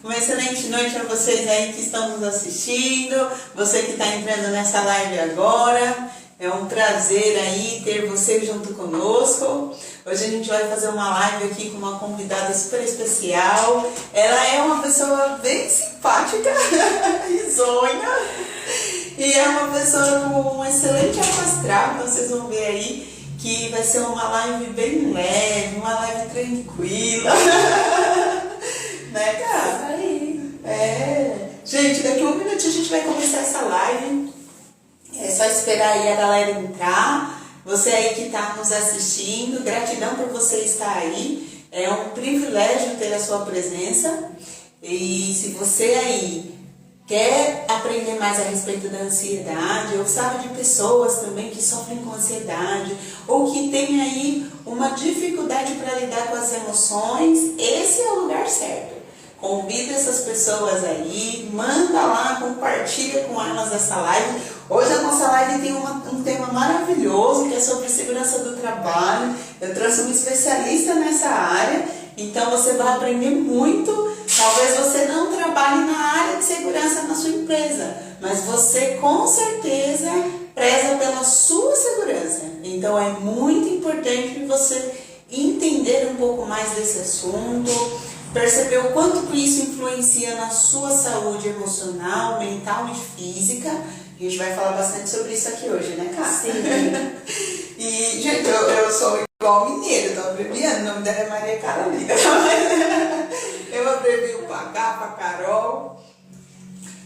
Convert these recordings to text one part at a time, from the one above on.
Uma excelente noite para vocês aí que estão nos assistindo, você que está entrando nessa live agora. É um prazer aí ter você junto conosco. Hoje a gente vai fazer uma live aqui com uma convidada super especial. Ela é uma pessoa bem simpática, risonha, e é uma pessoa com um excelente alto astral. Então vocês vão ver aí que vai ser uma live bem leve, uma live tranquila. Né, cara? Aí. Gente, daqui a um minutinho a gente vai começar essa live. É só esperar aí a galera entrar. Você aí que está nos assistindo, gratidão por você estar aí. É um privilégio ter a sua presença. E se você aí quer aprender mais a respeito da ansiedade, ou sabe de pessoas também que sofrem com ansiedade, ou que tem aí uma dificuldade para lidar com as emoções, esse é o lugar certo. Convida essas pessoas aí, manda lá, compartilha com elas essa live. Hoje a nossa live tem um tema maravilhoso, que é sobre segurança do trabalho. Eu trouxe um especialista nessa área, então você vai aprender muito. Talvez você não trabalhe na área de segurança na sua empresa, mas você com certeza preza pela sua segurança. Então é muito importante você entender um pouco mais desse assunto, perceber o quanto que isso influencia na sua saúde emocional, mental e física. A gente vai falar bastante sobre isso aqui hoje, né, Cá? Sim. E, gente, eu sou igual mineiro, tô abreviando, o nome dela é Maria Carolina. Eu abrevio pra cá, pra Carol.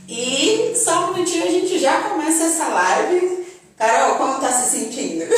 E só um minutinho a gente já começa essa live. Carol, como tá se sentindo? Estou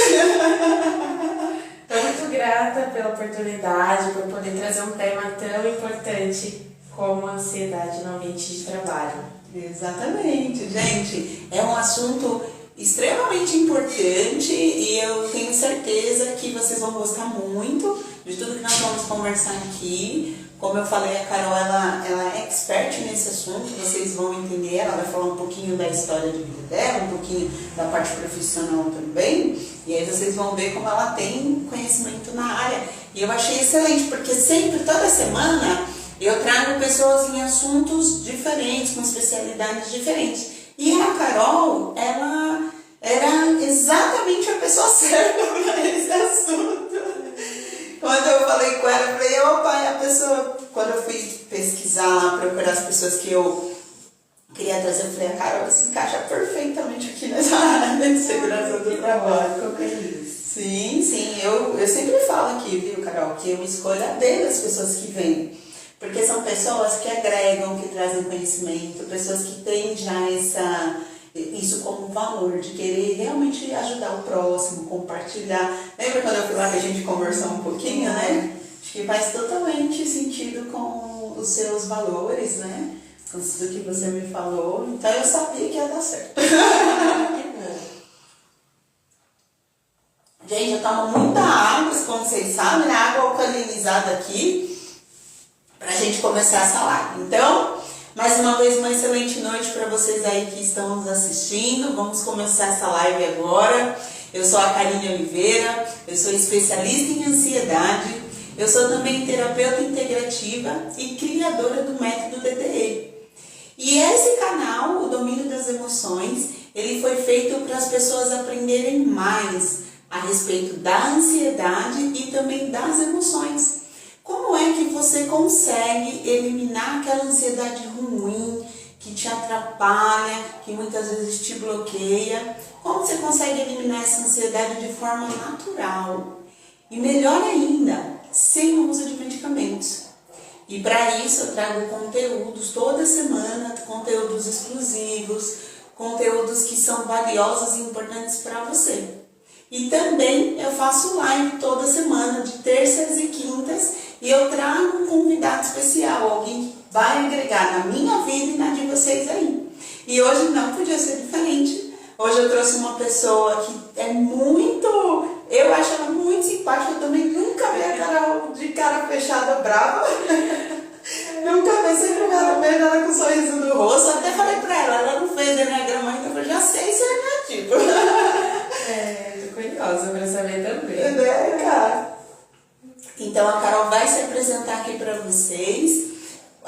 muito grata pela oportunidade, por poder trazer um tema tão importante como a ansiedade no ambiente de trabalho. Exatamente, gente. É um assunto extremamente importante e eu tenho certeza que vocês vão gostar muito de tudo que nós vamos conversar aqui. Como eu falei, a Carol ela é expert nesse assunto, vocês vão entender. Ela vai falar um pouquinho da história de vida dela, um pouquinho da parte profissional também. E aí vocês vão ver como ela tem conhecimento na área. E eu achei excelente, porque sempre, toda semana, eu trago pessoas em assuntos diferentes, com especialidades diferentes. E a Carol, ela era exatamente a pessoa certa para esse assunto. Quando eu falei com ela, eu falei, opa, é a pessoa... Quando eu fui pesquisar lá, procurar as pessoas que eu queria trazer, eu falei, a Carol se encaixa perfeitamente aqui nessa área de segurança do trabalho. Ficou feliz. Sim, eu sempre falo aqui, viu, Carol, que eu escolho a dedo as pessoas que vêm. Porque são pessoas que agregam, que trazem conhecimento, pessoas que têm já isso como valor, de querer realmente ajudar o próximo, compartilhar. Lembra quando eu fui lá que a gente conversou um pouquinho, né? Acho que faz totalmente sentido com os seus valores, né? Com tudo que você me falou. Então eu sabia que ia dar certo. Gente, eu tomo muita água, como vocês sabem, né? Água alcalinizada aqui, pra gente começar essa live. Então, mais uma vez, uma excelente noite para vocês aí que estão nos assistindo. Vamos começar essa live agora. Eu sou a Karine Oliveira, eu sou especialista em ansiedade, eu sou também terapeuta integrativa e criadora do método DTE. E esse canal, o Domínio das Emoções, ele foi feito para as pessoas aprenderem mais a respeito da ansiedade e também das emoções. Como é que você consegue eliminar aquela ansiedade ruim, que te atrapalha, que muitas vezes te bloqueia? Como você consegue eliminar essa ansiedade de forma natural? E melhor ainda, sem o uso de medicamentos. E para isso eu trago conteúdos toda semana, conteúdos exclusivos, conteúdos que são valiosos e importantes para você. E também eu faço live toda semana, de terças e quintas, e eu trago um convidado especial, alguém que vai agregar na minha vida e na de vocês aí. E hoje não podia ser diferente. Hoje eu trouxe uma pessoa que é muito... Eu acho ela muito simpática, eu também nunca vi a Carol de cara fechada, brava. Nunca vi, sempre vejo ela com um sorriso no rosto. Até falei pra ela não fez Enneagrama ainda, eu falei, já sei se é negativo. Tô curiosa pra saber também. Né, cara? Então a Carol vai se apresentar aqui para vocês.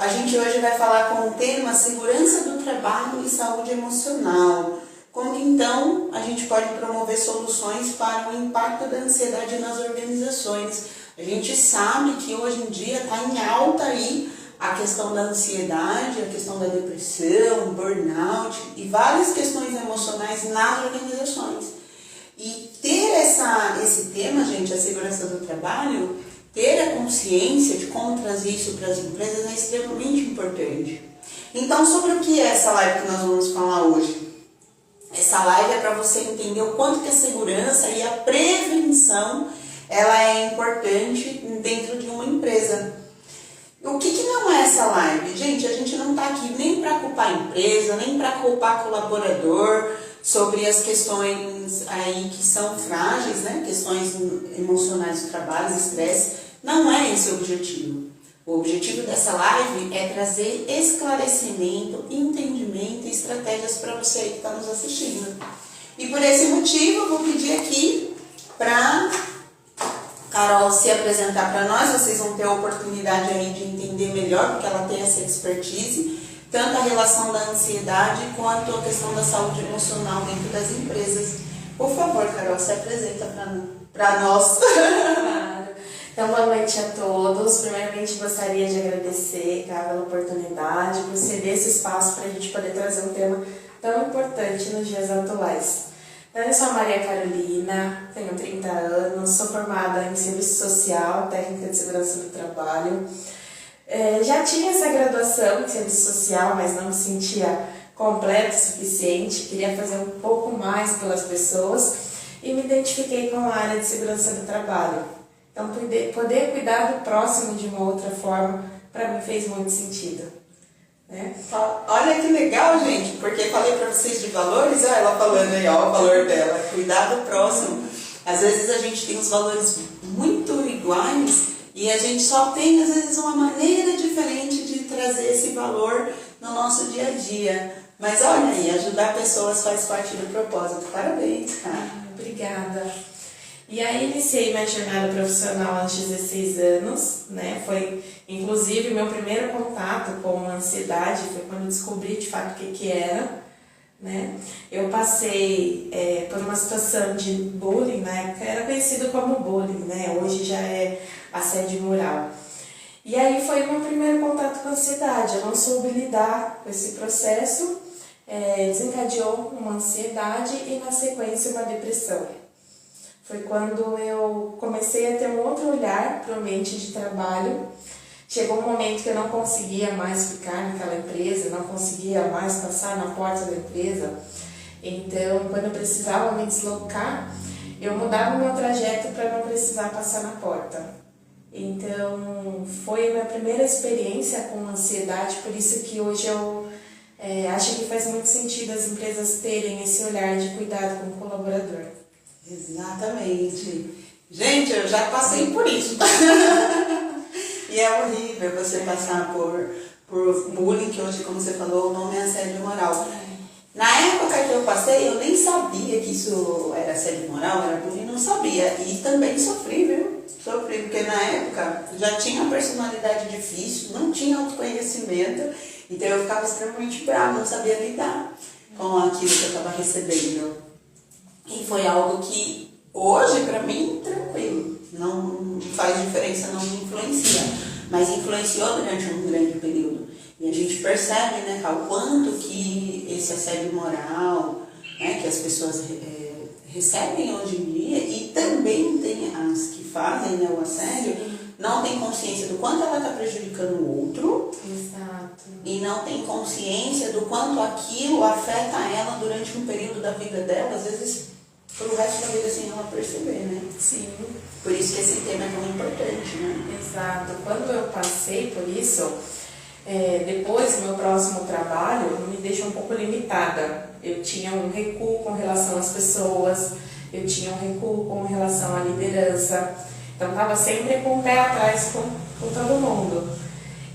A gente hoje vai falar com o tema segurança do trabalho e saúde emocional. Como que então a gente pode promover soluções para o impacto da ansiedade nas organizações? A gente sabe que hoje em dia está em alta aí a questão da ansiedade, a questão da depressão, burnout e várias questões emocionais nas organizações. E ter esse tema, gente, a segurança do trabalho, ter a consciência de como trazer isso para as empresas é extremamente importante. Então, sobre o que é essa live que nós vamos falar hoje? Essa live é para você entender o quanto que a segurança e a prevenção ela é importante dentro de uma empresa. O que não é essa live? Gente, a gente não está aqui nem para culpar a empresa, nem para culpar colaborador sobre as questões aí que são frágeis, né? Questões emocionais do trabalho, estresse. Não é esse o objetivo. O objetivo dessa live é trazer esclarecimento, entendimento e estratégias para você aí que está nos assistindo. E por esse motivo eu vou pedir aqui para Carol se apresentar para nós. Vocês vão ter a oportunidade aí de entender melhor, porque ela tem essa expertise, tanto a relação da ansiedade quanto a questão da saúde emocional dentro das empresas. Por favor, Carol, se apresenta para nós. Então, boa noite a todos. Primeiramente, gostaria de agradecer, Cá, pela oportunidade, por ceder esse espaço para a gente poder trazer um tema tão importante nos dias atuais. Então, eu sou a Maria Carolina, tenho 30 anos, sou formada em Serviço Social, Técnica de Segurança do Trabalho. Já tinha essa graduação em Serviço Social, mas não me sentia completa o suficiente, queria fazer um pouco mais pelas pessoas e me identifiquei com a área de Segurança do Trabalho. Então, poder cuidar do próximo de uma outra forma, para mim, fez muito sentido. Né? Olha que legal, gente, porque falei para vocês de valores, olha ela falando aí, ó, o valor dela, cuidar do próximo. Às vezes a gente tem os valores muito iguais e a gente só tem, às vezes, uma maneira diferente de trazer esse valor no nosso dia a dia. Mas olha aí, ajudar pessoas faz parte do propósito. Parabéns, cara. Obrigada. E aí iniciei minha jornada profissional aos 16 anos, né? Foi inclusive meu primeiro contato com a ansiedade, foi quando eu descobri de fato o que era, né? Eu passei por uma situação de bullying, na época era conhecido como bullying, né? Hoje já é assédio moral. E aí foi meu primeiro contato com a ansiedade, eu não soube lidar com esse processo, desencadeou uma ansiedade e na sequência uma depressão. Foi quando eu comecei a ter um outro olhar para o ambiente de trabalho. Chegou um momento que eu não conseguia mais ficar naquela empresa, não conseguia mais passar na porta da empresa. Então, quando eu precisava me deslocar, eu mudava o meu trajeto para não precisar passar na porta. Então, foi a minha primeira experiência com ansiedade, por isso que hoje eu acho que faz muito sentido as empresas terem esse olhar de cuidado com o colaborador. Exatamente. Gente, eu já passei por isso. E é horrível você passar por bullying, que hoje, como você falou, o nome é assédio moral. Na época que eu passei, eu nem sabia que isso era assédio moral, era bullying, não sabia. E também sofri, viu? Sofri, porque na época já tinha uma personalidade difícil, não tinha autoconhecimento, então eu ficava extremamente brava, não sabia lidar com aquilo que eu estava recebendo. E foi algo que hoje, para mim, tranquilo, não faz diferença, não me influencia, mas influenciou durante um grande período. E a gente percebe, né, o quanto que esse assédio moral, né, que as pessoas recebem hoje em dia, e também tem as que fazem, né, o assédio, não tem consciência do quanto ela está prejudicando o outro. Exato. E não tem consciência do quanto aquilo afeta ela durante um período da vida dela, às vezes pro resto da vida sem ela perceber, né? Sim. Por isso que esse tema é tão importante, né? Exato. Quando eu passei por isso, depois do meu próximo trabalho, me deixou um pouco limitada. Eu tinha um recuo com relação às pessoas, eu tinha um recuo com relação à liderança. Então, estava sempre com o pé atrás com todo mundo.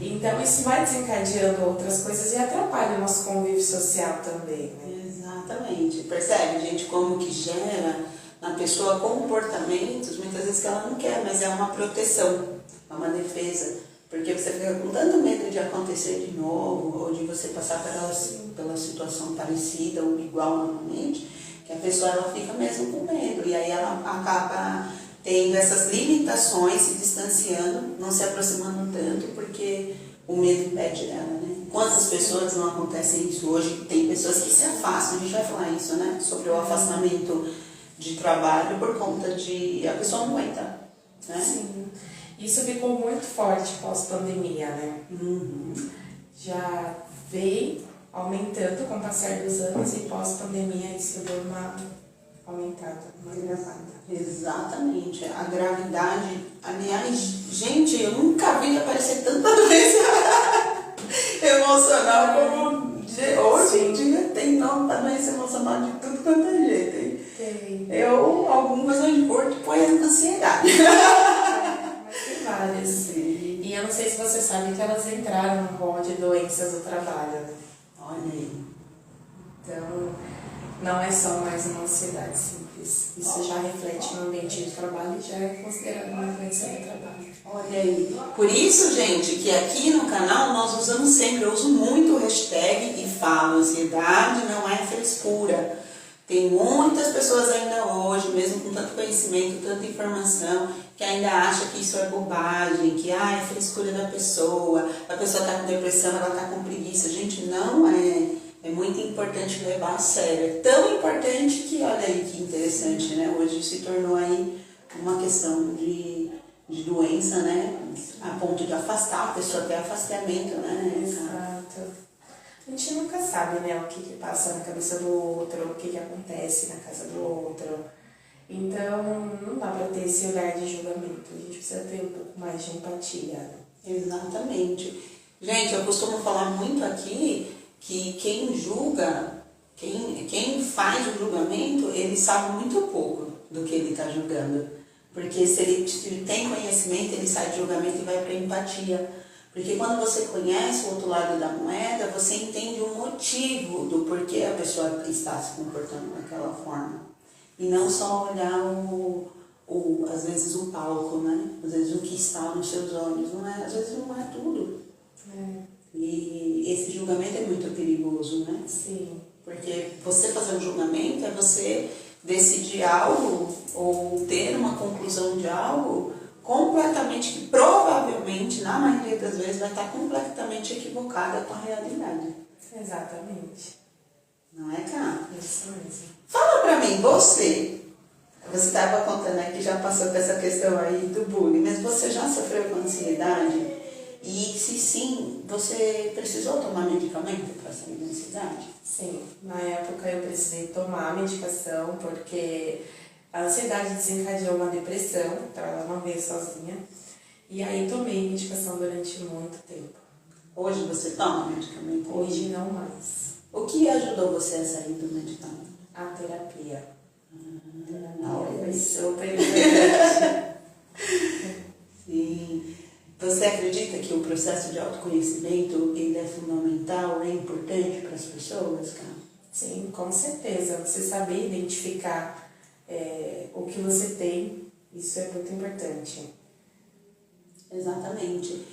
Então, isso vai desencadeando outras coisas e atrapalha o nosso convívio social também, né? Exatamente. Percebe, gente, como que gera na pessoa comportamentos, muitas vezes que ela não quer, mas é uma proteção, é uma defesa. Porque você fica com tanto medo de acontecer de novo, ou de você passar pela situação parecida ou igual normalmente, que a pessoa ela fica mesmo com medo. E aí ela acaba tendo essas limitações, se distanciando, não se aproximando tanto, porque o medo impede dela, né? Quantas pessoas não acontecem isso hoje? Tem pessoas que se afastam, a gente vai falar isso, né? Sobre o afastamento de trabalho por conta de... a pessoa não aguenta, né? Sim. Isso ficou muito forte pós-pandemia, né? Já veio aumentando com o passar dos anos e pós-pandemia isso deu uma aumentada, uma gravada. Exatamente. A gravidade, aliás, gente, eu nunca vi aparecer tanta doença emocional como hoje em dia tem nova doença emocional de tudo quanto é jeito, hein? Tem. Algumas eu põe ansiedade. Mas tem várias. Sim. E eu não sei se você sabe que elas entraram no rol de doenças do trabalho, né? Olha aí. Então, não é só mais uma ansiedade simples. Isso já reflete no ambiente de trabalho e já é considerado uma doença do trabalho. Olha aí. Por isso, gente, que aqui no canal nós usamos sempre, eu uso muito o hashtag e falo, ansiedade não é frescura. Tem muitas pessoas ainda hoje, mesmo com tanto conhecimento, tanta informação, que ainda acham que isso é bobagem, que é frescura da pessoa, a pessoa está com depressão, ela está com preguiça. Gente, não é. É muito importante levar a sério. É tão importante que, olha aí que interessante, né? Hoje se tornou aí uma questão de doença, né? A ponto de afastar a pessoa, até afastamento, né? Exato. A gente nunca sabe, né, o que passa na cabeça do outro, o que acontece na casa do outro. Então, não dá para ter esse olhar de julgamento. A gente precisa ter um pouco mais de empatia. Exatamente. Gente, eu costumo falar muito aqui que quem julga, quem faz o julgamento, ele sabe muito pouco do que ele está julgando. Porque se ele tem conhecimento, ele sai de julgamento e vai para empatia. Porque quando você conhece o outro lado da moeda, você entende o motivo do porquê a pessoa está se comportando daquela forma. E não só olhar às vezes o palco, né? Às vezes o que está nos seus olhos. Às vezes não é tudo. E esse julgamento é muito perigoso, né? Sim. Porque você fazer um julgamento é você decidir algo ou ter uma conclusão de algo completamente, que provavelmente, na maioria das vezes, vai estar completamente equivocada com a realidade. Exatamente. Não é, Cá? Isso mesmo. Fala pra mim, você estava contando aqui, já passou por essa questão aí do bullying, mas você já sofreu com ansiedade? E se sim, você precisou tomar medicamento para sair da ansiedade? Sim, na época eu precisei tomar a medicação porque a ansiedade desencadeou uma depressão, então ela não veio sozinha. E aí tomei medicação durante muito tempo. Hoje você toma medicamento? Hoje não mais. O que ajudou você a sair do medicamento? A terapia. Olha Foi isso. super importante. Sim. Você acredita que o processo de autoconhecimento ele é fundamental, é importante para as pessoas, cara? Sim, com certeza. Você saber identificar o que você tem, isso é muito importante. Exatamente.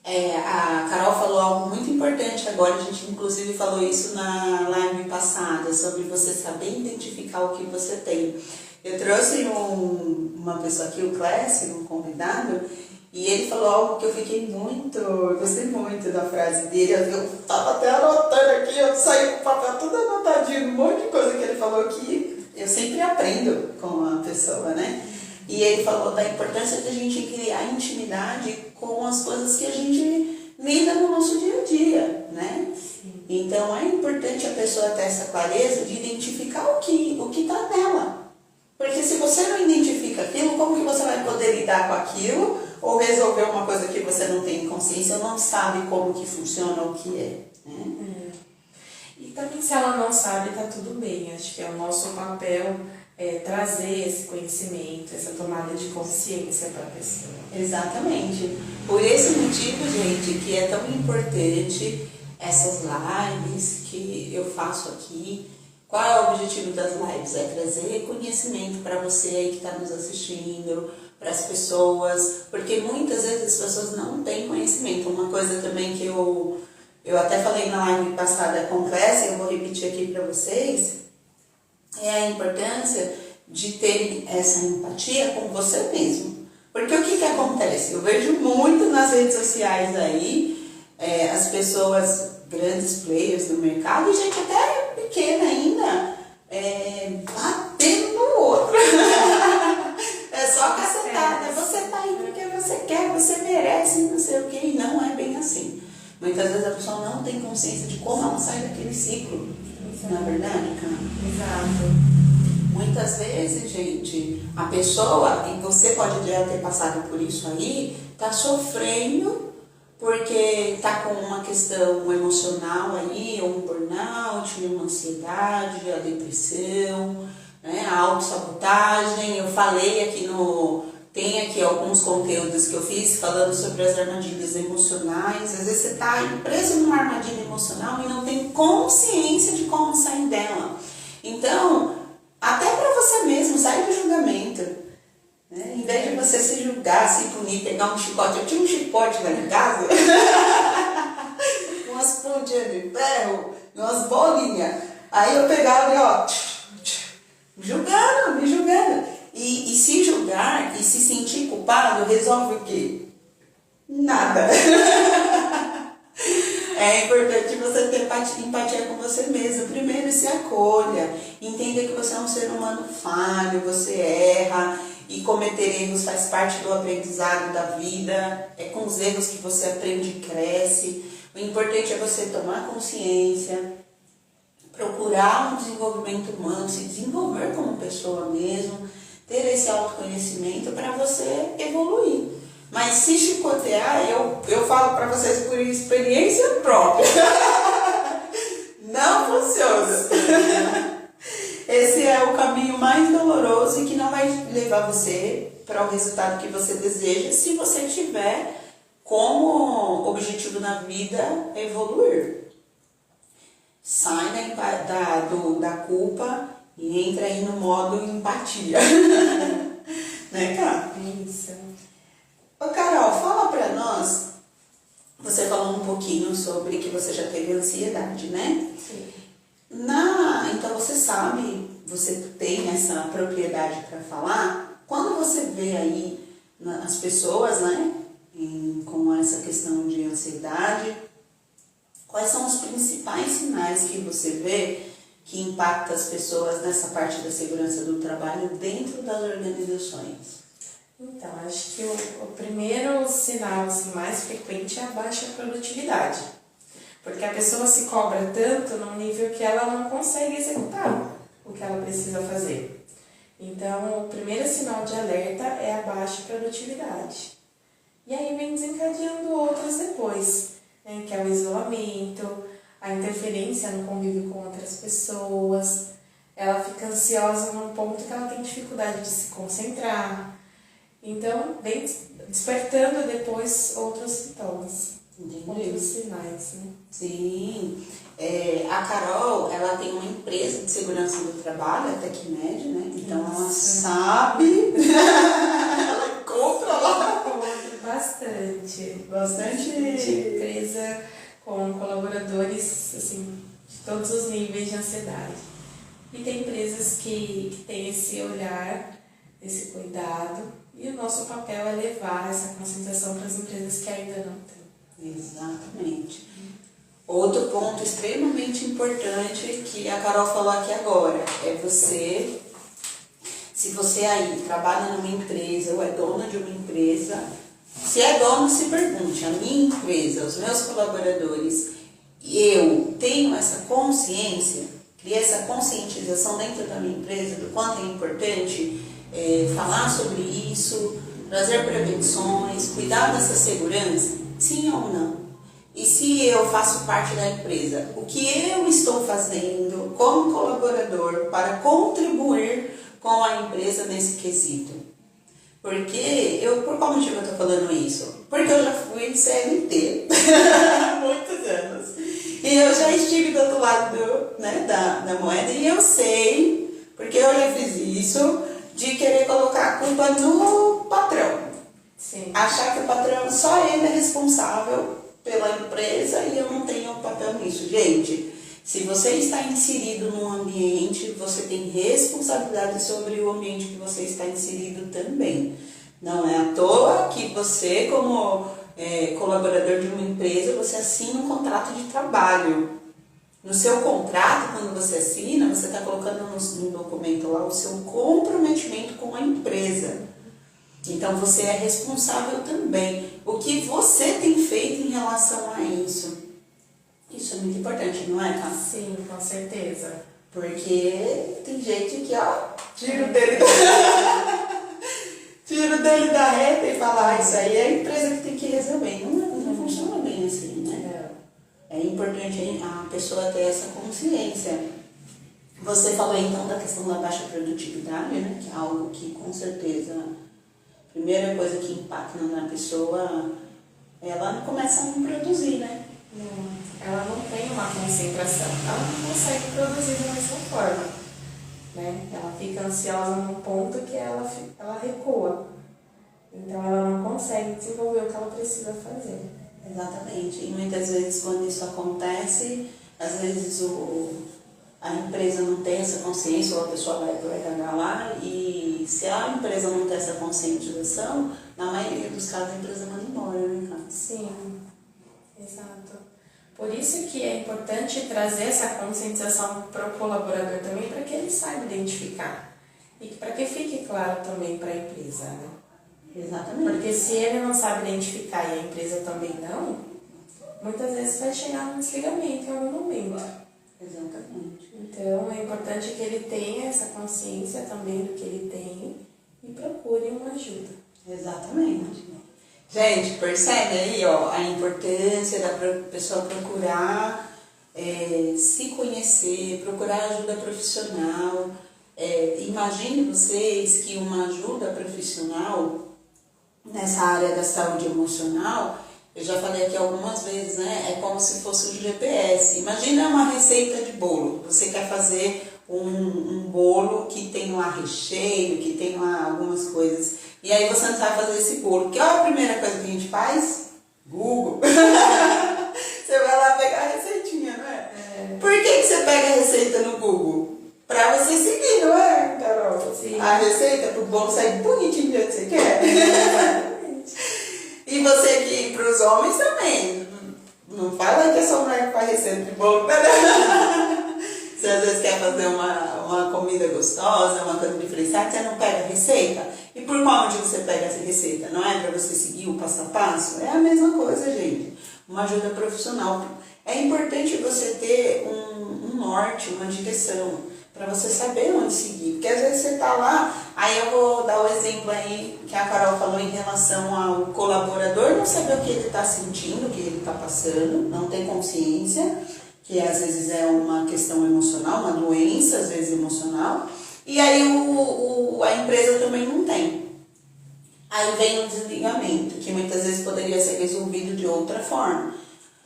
A Carol falou algo muito importante agora, a gente inclusive falou isso na live passada, sobre você saber identificar o que você tem. Eu trouxe uma pessoa aqui, o Clécio, um convidado, e ele falou algo que eu gostei muito da frase dele, eu estava até anotando aqui, eu saí com o papel tudo anotadinho, um monte de coisa que ele falou que eu sempre aprendo com a pessoa, né? E ele falou da importância de a gente criar intimidade com as coisas que a gente lida no nosso dia a dia, né? Sim. Então é importante a pessoa ter essa clareza de identificar o que está nela. Porque se você não identifica aquilo, como que você vai poder lidar com aquilo ou resolver uma coisa que você não tem consciência, não sabe como que funciona, o que é, né? E também se ela não sabe, tá tudo bem. Acho que é o nosso papel trazer esse conhecimento, essa tomada de consciência para a pessoa. Exatamente. Por esse motivo, gente, que é tão importante essas lives que eu faço aqui. Qual é o objetivo das lives? É trazer conhecimento para você aí que está nos assistindo, para as pessoas, porque muitas vezes as pessoas não têm conhecimento. Uma coisa também que eu até falei na live passada, conversa, eu vou repetir aqui para vocês, é a importância de ter essa empatia com você mesmo. Porque o que acontece? Eu vejo muito nas redes sociais aí, as pessoas, grandes players do mercado, e gente até pequena ainda, batendo no outro. É só cacetada. Você tá aí porque você quer, você merece, não sei o que, e não é bem assim. Muitas vezes a pessoa não tem consciência de como ela sai daquele ciclo. Não é verdade, cara? Exato. Muitas vezes, gente, a pessoa, e você pode já ter passado por isso aí, tá sofrendo porque tá com uma questão emocional aí, um burnout, uma ansiedade, a depressão, né, a autossabotagem. Eu falei aqui tem aqui alguns conteúdos que eu fiz falando sobre as armadilhas emocionais. Às vezes você tá preso numa armadilha emocional e não tem consciência de como sair dela. Então, até para você mesmo, sai do julgamento. Né? Em vez de você se julgar, se punir, pegar um chicote. Eu tinha um chicote lá em casa, umas pontinhas de ferro, umas bolinhas. Aí eu pegava e ó, me julgando. E se julgar e se sentir culpado, resolve o quê? Nada. É importante você ter empatia com você mesmo. Primeiro, se acolha. Entenda que você é um ser humano falho, você erra. E cometer erros faz parte do aprendizado da vida. É com os erros que você aprende e cresce. O importante é você tomar consciência, procurar um desenvolvimento humano, se desenvolver como pessoa mesmo, ter esse autoconhecimento para você evoluir. Mas se chicotear, eu falo para vocês por experiência própria. Não funciona. Esse é o caminho mais doloroso e que não vai levar você para o resultado que você deseja se você tiver como objetivo na vida evoluir. Sai da culpa e entra aí no modo empatia. Né, Carol? Isso. Ô, Carol, fala pra nós. Você falou um pouquinho sobre que você já teve ansiedade, né? Sim. Então você sabe, você tem essa propriedade para falar. Quando você vê aí as pessoas, né, com essa questão de ansiedade, quais são os principais sinais que você vê que impacta as pessoas nessa parte da segurança do trabalho dentro das organizações? Então, acho que o primeiro sinal assim, mais frequente é a baixa produtividade. Porque a pessoa se cobra tanto num nível que ela não consegue executar o que ela precisa fazer. Então, o primeiro sinal de alerta é a baixa produtividade. E aí vem desencadeando outros depois, né, que é o isolamento, a interferência no convívio com outras pessoas. Ela fica ansiosa num ponto que ela tem dificuldade de se concentrar. Então, vem despertando depois outros sintomas. Entendi. Outros sinais, né? Sim. A Carol, ela tem uma empresa de segurança do trabalho, a TecMed, né? Então ela sabe. Ela compra lá. Bastante. Bastante. Empresa com colaboradores, assim, de todos os níveis de ansiedade. E tem empresas que têm esse olhar, esse cuidado. E o nosso papel é levar essa conscientização para as empresas que ainda não têm. Exatamente. Outro ponto extremamente importante que a Carol falou aqui agora é você, se você aí trabalha numa empresa ou é dona de uma empresa, se é dono, se pergunte, a minha empresa, os meus colaboradores, eu tenho essa consciência, criei essa conscientização dentro da minha empresa do quanto é importante falar sobre isso, trazer prevenções, cuidar dessa segurança, sim ou não? E se eu faço parte da empresa, o que eu estou fazendo como colaborador para contribuir com a empresa nesse quesito? Porque, por qual motivo eu estou falando isso? Porque eu já fui CLT há muitos anos. E eu já estive do outro lado da moeda e eu sei, porque eu já fiz isso, de querer colocar a culpa no patrão. Sim. Achar que o patrão, só ele é responsável pela empresa e eu não tenho papel nisso. Gente, se você está inserido num ambiente, você tem responsabilidade sobre o ambiente que você está inserido também. Não é à toa que você, como colaborador de uma empresa, você assina um contrato de trabalho. No seu contrato, quando você assina, você está colocando no documento lá o seu comprometimento com a empresa. Então, você é responsável também. O que você tem feito em relação a isso? Isso é muito importante, não é, Cá? Sim, com certeza. Porque tem gente que, ó, tira o dele da reta e fala, isso aí é a empresa que tem que resolver. Não funciona bem assim, né? É importante a pessoa ter essa consciência. Você falou então da questão da baixa produtividade, né? Que é algo que com certeza, a primeira coisa que impacta na pessoa, ela não começa a não produzir, né? Ela não tem uma concentração, ela não consegue produzir da mesma forma, né? Ela fica ansiosa num ponto que ela recua. Então ela não consegue desenvolver o que ela precisa fazer. Exatamente. E muitas vezes quando isso acontece, às vezes a empresa não tem essa consciência, ou a pessoa vai para o RH lá, e se a empresa não tem essa conscientização, na maioria dos casos a empresa manda embora, né, cara? Sim, exato. Por isso que é importante trazer essa conscientização para o colaborador também, para que ele saiba identificar. E para que fique claro também para a empresa, né? Exatamente. Porque se ele não sabe identificar e a empresa também não, muitas vezes vai chegar no desligamento em algum momento. Exatamente. Então é importante que ele tenha essa consciência também do que ele tem e procure uma ajuda. Exatamente. Gente, percebe aí, ó, a importância da pessoa procurar se conhecer, procurar ajuda profissional. Imagine vocês que uma ajuda profissional nessa área da saúde emocional, eu já falei aqui algumas vezes, né? É como se fosse um GPS. Imagina uma receita de bolo. Você quer fazer um bolo que tem lá recheio, que tem lá algumas coisas. E aí você não sabe fazer esse bolo. Que é a primeira coisa que a gente faz? Google. Você vai lá pegar a receitinha, não é? Por que você pega a receita no Google? Pra você seguir, não é, Carol? Sim. A receita pro bolo sair bonitinho do jeito que você quer. E você aqui, pros homens também. Não fala que é só mulher que faz receita de bolo. Você às vezes quer fazer uma comida gostosa, uma coisa diferenciada, você não pega a receita. E por onde você pega essa receita? Não é para você seguir o passo a passo? É a mesma coisa, gente. Uma ajuda profissional. É importante você ter um norte, uma direção, para você saber onde seguir. Porque às vezes você está lá, aí eu vou dar o exemplo aí que a Carol falou em relação ao colaborador, não saber o que ele está sentindo, o que ele está passando, não tem consciência, que às vezes é uma questão emocional, uma doença, às vezes emocional, e aí a empresa também não tem. Aí vem o desligamento, que muitas vezes poderia ser resolvido de outra forma.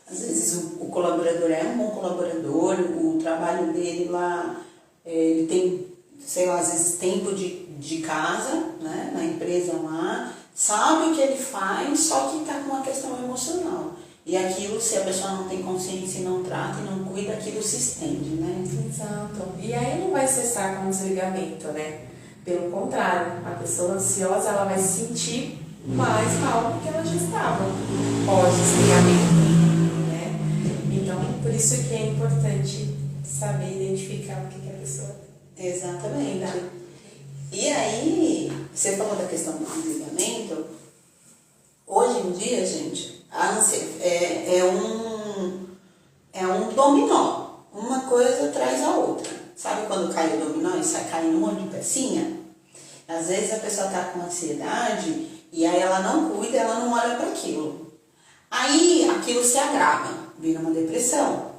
Às vezes o colaborador é um bom colaborador, o trabalho dele lá, ele tem, sei lá, às vezes tempo de casa, né, na empresa lá, sabe o que ele faz, só que está com uma questão emocional. E aquilo, se a pessoa não tem consciência e não trata e não cuida, aquilo se estende, né? Exato. E aí não vai cessar com o desligamento, né? Pelo contrário, a pessoa ansiosa, ela vai se sentir mais mal do que ela já estava pós-desligamento, né? Então, por isso que é importante saber identificar o que a pessoa tem. Exatamente. E aí, você falou da questão do desligamento. Hoje em dia, gente, é um dominó. Uma coisa traz a outra. Sabe quando cai o dominó e sai caindo um monte de pecinha? Às vezes a pessoa está com ansiedade e aí ela não cuida, ela não olha para aquilo. Aí aquilo se agrava, vira uma depressão.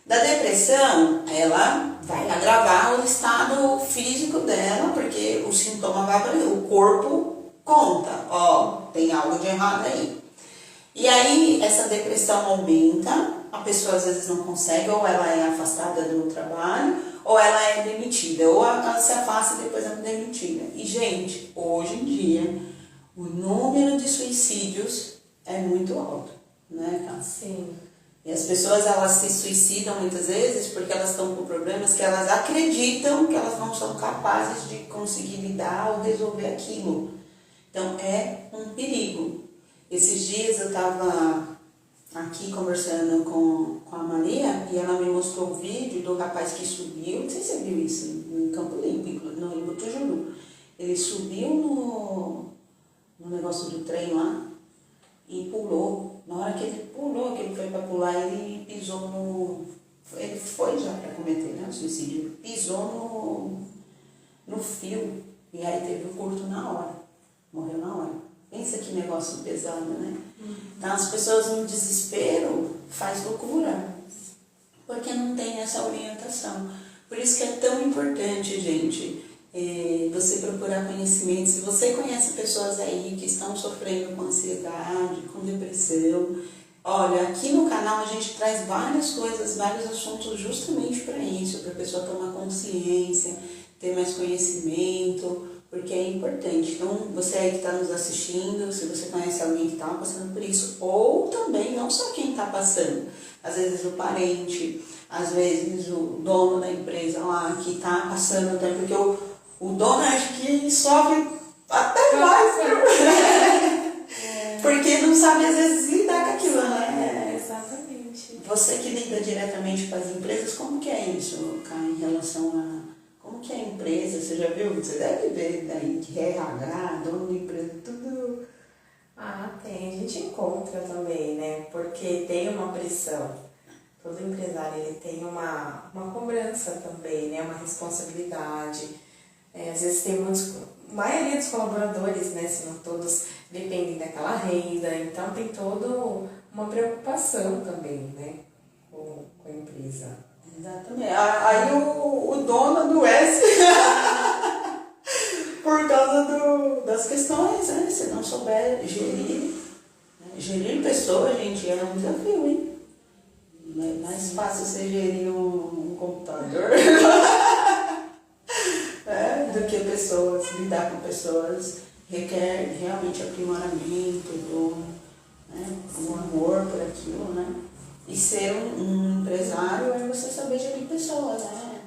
Da depressão, ela vai agravar o estado físico dela, porque o sintoma vai aparecer, o corpo conta, ó, tem algo de errado aí. E aí essa depressão aumenta, a pessoa às vezes não consegue, ou ela é afastada do trabalho, ou ela é demitida, ou ela se afasta e depois é demitida. E, gente, hoje em dia, o número de suicídios é muito alto, né, Cássia? Sim. E as pessoas, elas se suicidam muitas vezes porque elas estão com problemas que elas acreditam que elas não são capazes de conseguir lidar ou resolver aquilo. Então, é um perigo. Esses dias eu estava aqui conversando com a Maria e ela me mostrou o vídeo do rapaz que subiu, não sei se você viu isso, no Campo Olímpico, no Ibutujuru. Ele subiu no negócio do trem lá e pulou. Na hora que ele pulou, que ele foi para pular, ele pisou no... Ele foi já para cometer, né, o suicídio. Ele pisou no fio e aí teve o curto na hora. Morreu na hora. Pensa que negócio pesado, né? Então as pessoas no desespero faz loucura. Porque não tem essa orientação. Por isso que é tão importante, gente, você procurar conhecimento. Se você conhece pessoas aí que estão sofrendo com ansiedade, com depressão, olha, aqui no canal a gente traz várias coisas, vários assuntos justamente para isso, para a pessoa tomar consciência, ter mais conhecimento, porque é importante. Então, você aí que está nos assistindo, se você conhece alguém que está passando por isso, ou também, não só quem está passando, às vezes o parente, às vezes o dono da empresa lá que está passando também, porque o dono acho que sofre até mais, porque não sabe às vezes lidar com aquilo, né? Exatamente. Você que lida diretamente com as empresas, como que é isso, Cá, em relação a... Como que é a empresa? Você já viu? Você deve ver daí que é RH, dono da empresa, tudo... Ah, tem. A gente encontra também, né? Porque tem uma pressão. Todo empresário ele tem uma cobrança também, né? Uma responsabilidade. Às vezes tem a maioria dos colaboradores, né? Se não todos, dependem daquela renda. Então tem toda uma preocupação também, né? Com a empresa. Exatamente. Aí o dono adoece por causa das questões, né? Se não souber gerir. Gerir pessoas, gente, é um desafio, hein? Não é mais fácil você gerir um computador do que pessoas. Lidar com pessoas requer realmente aprimoramento, um amor por aquilo, né? E ser um empresário é você saber gerir pessoas, né?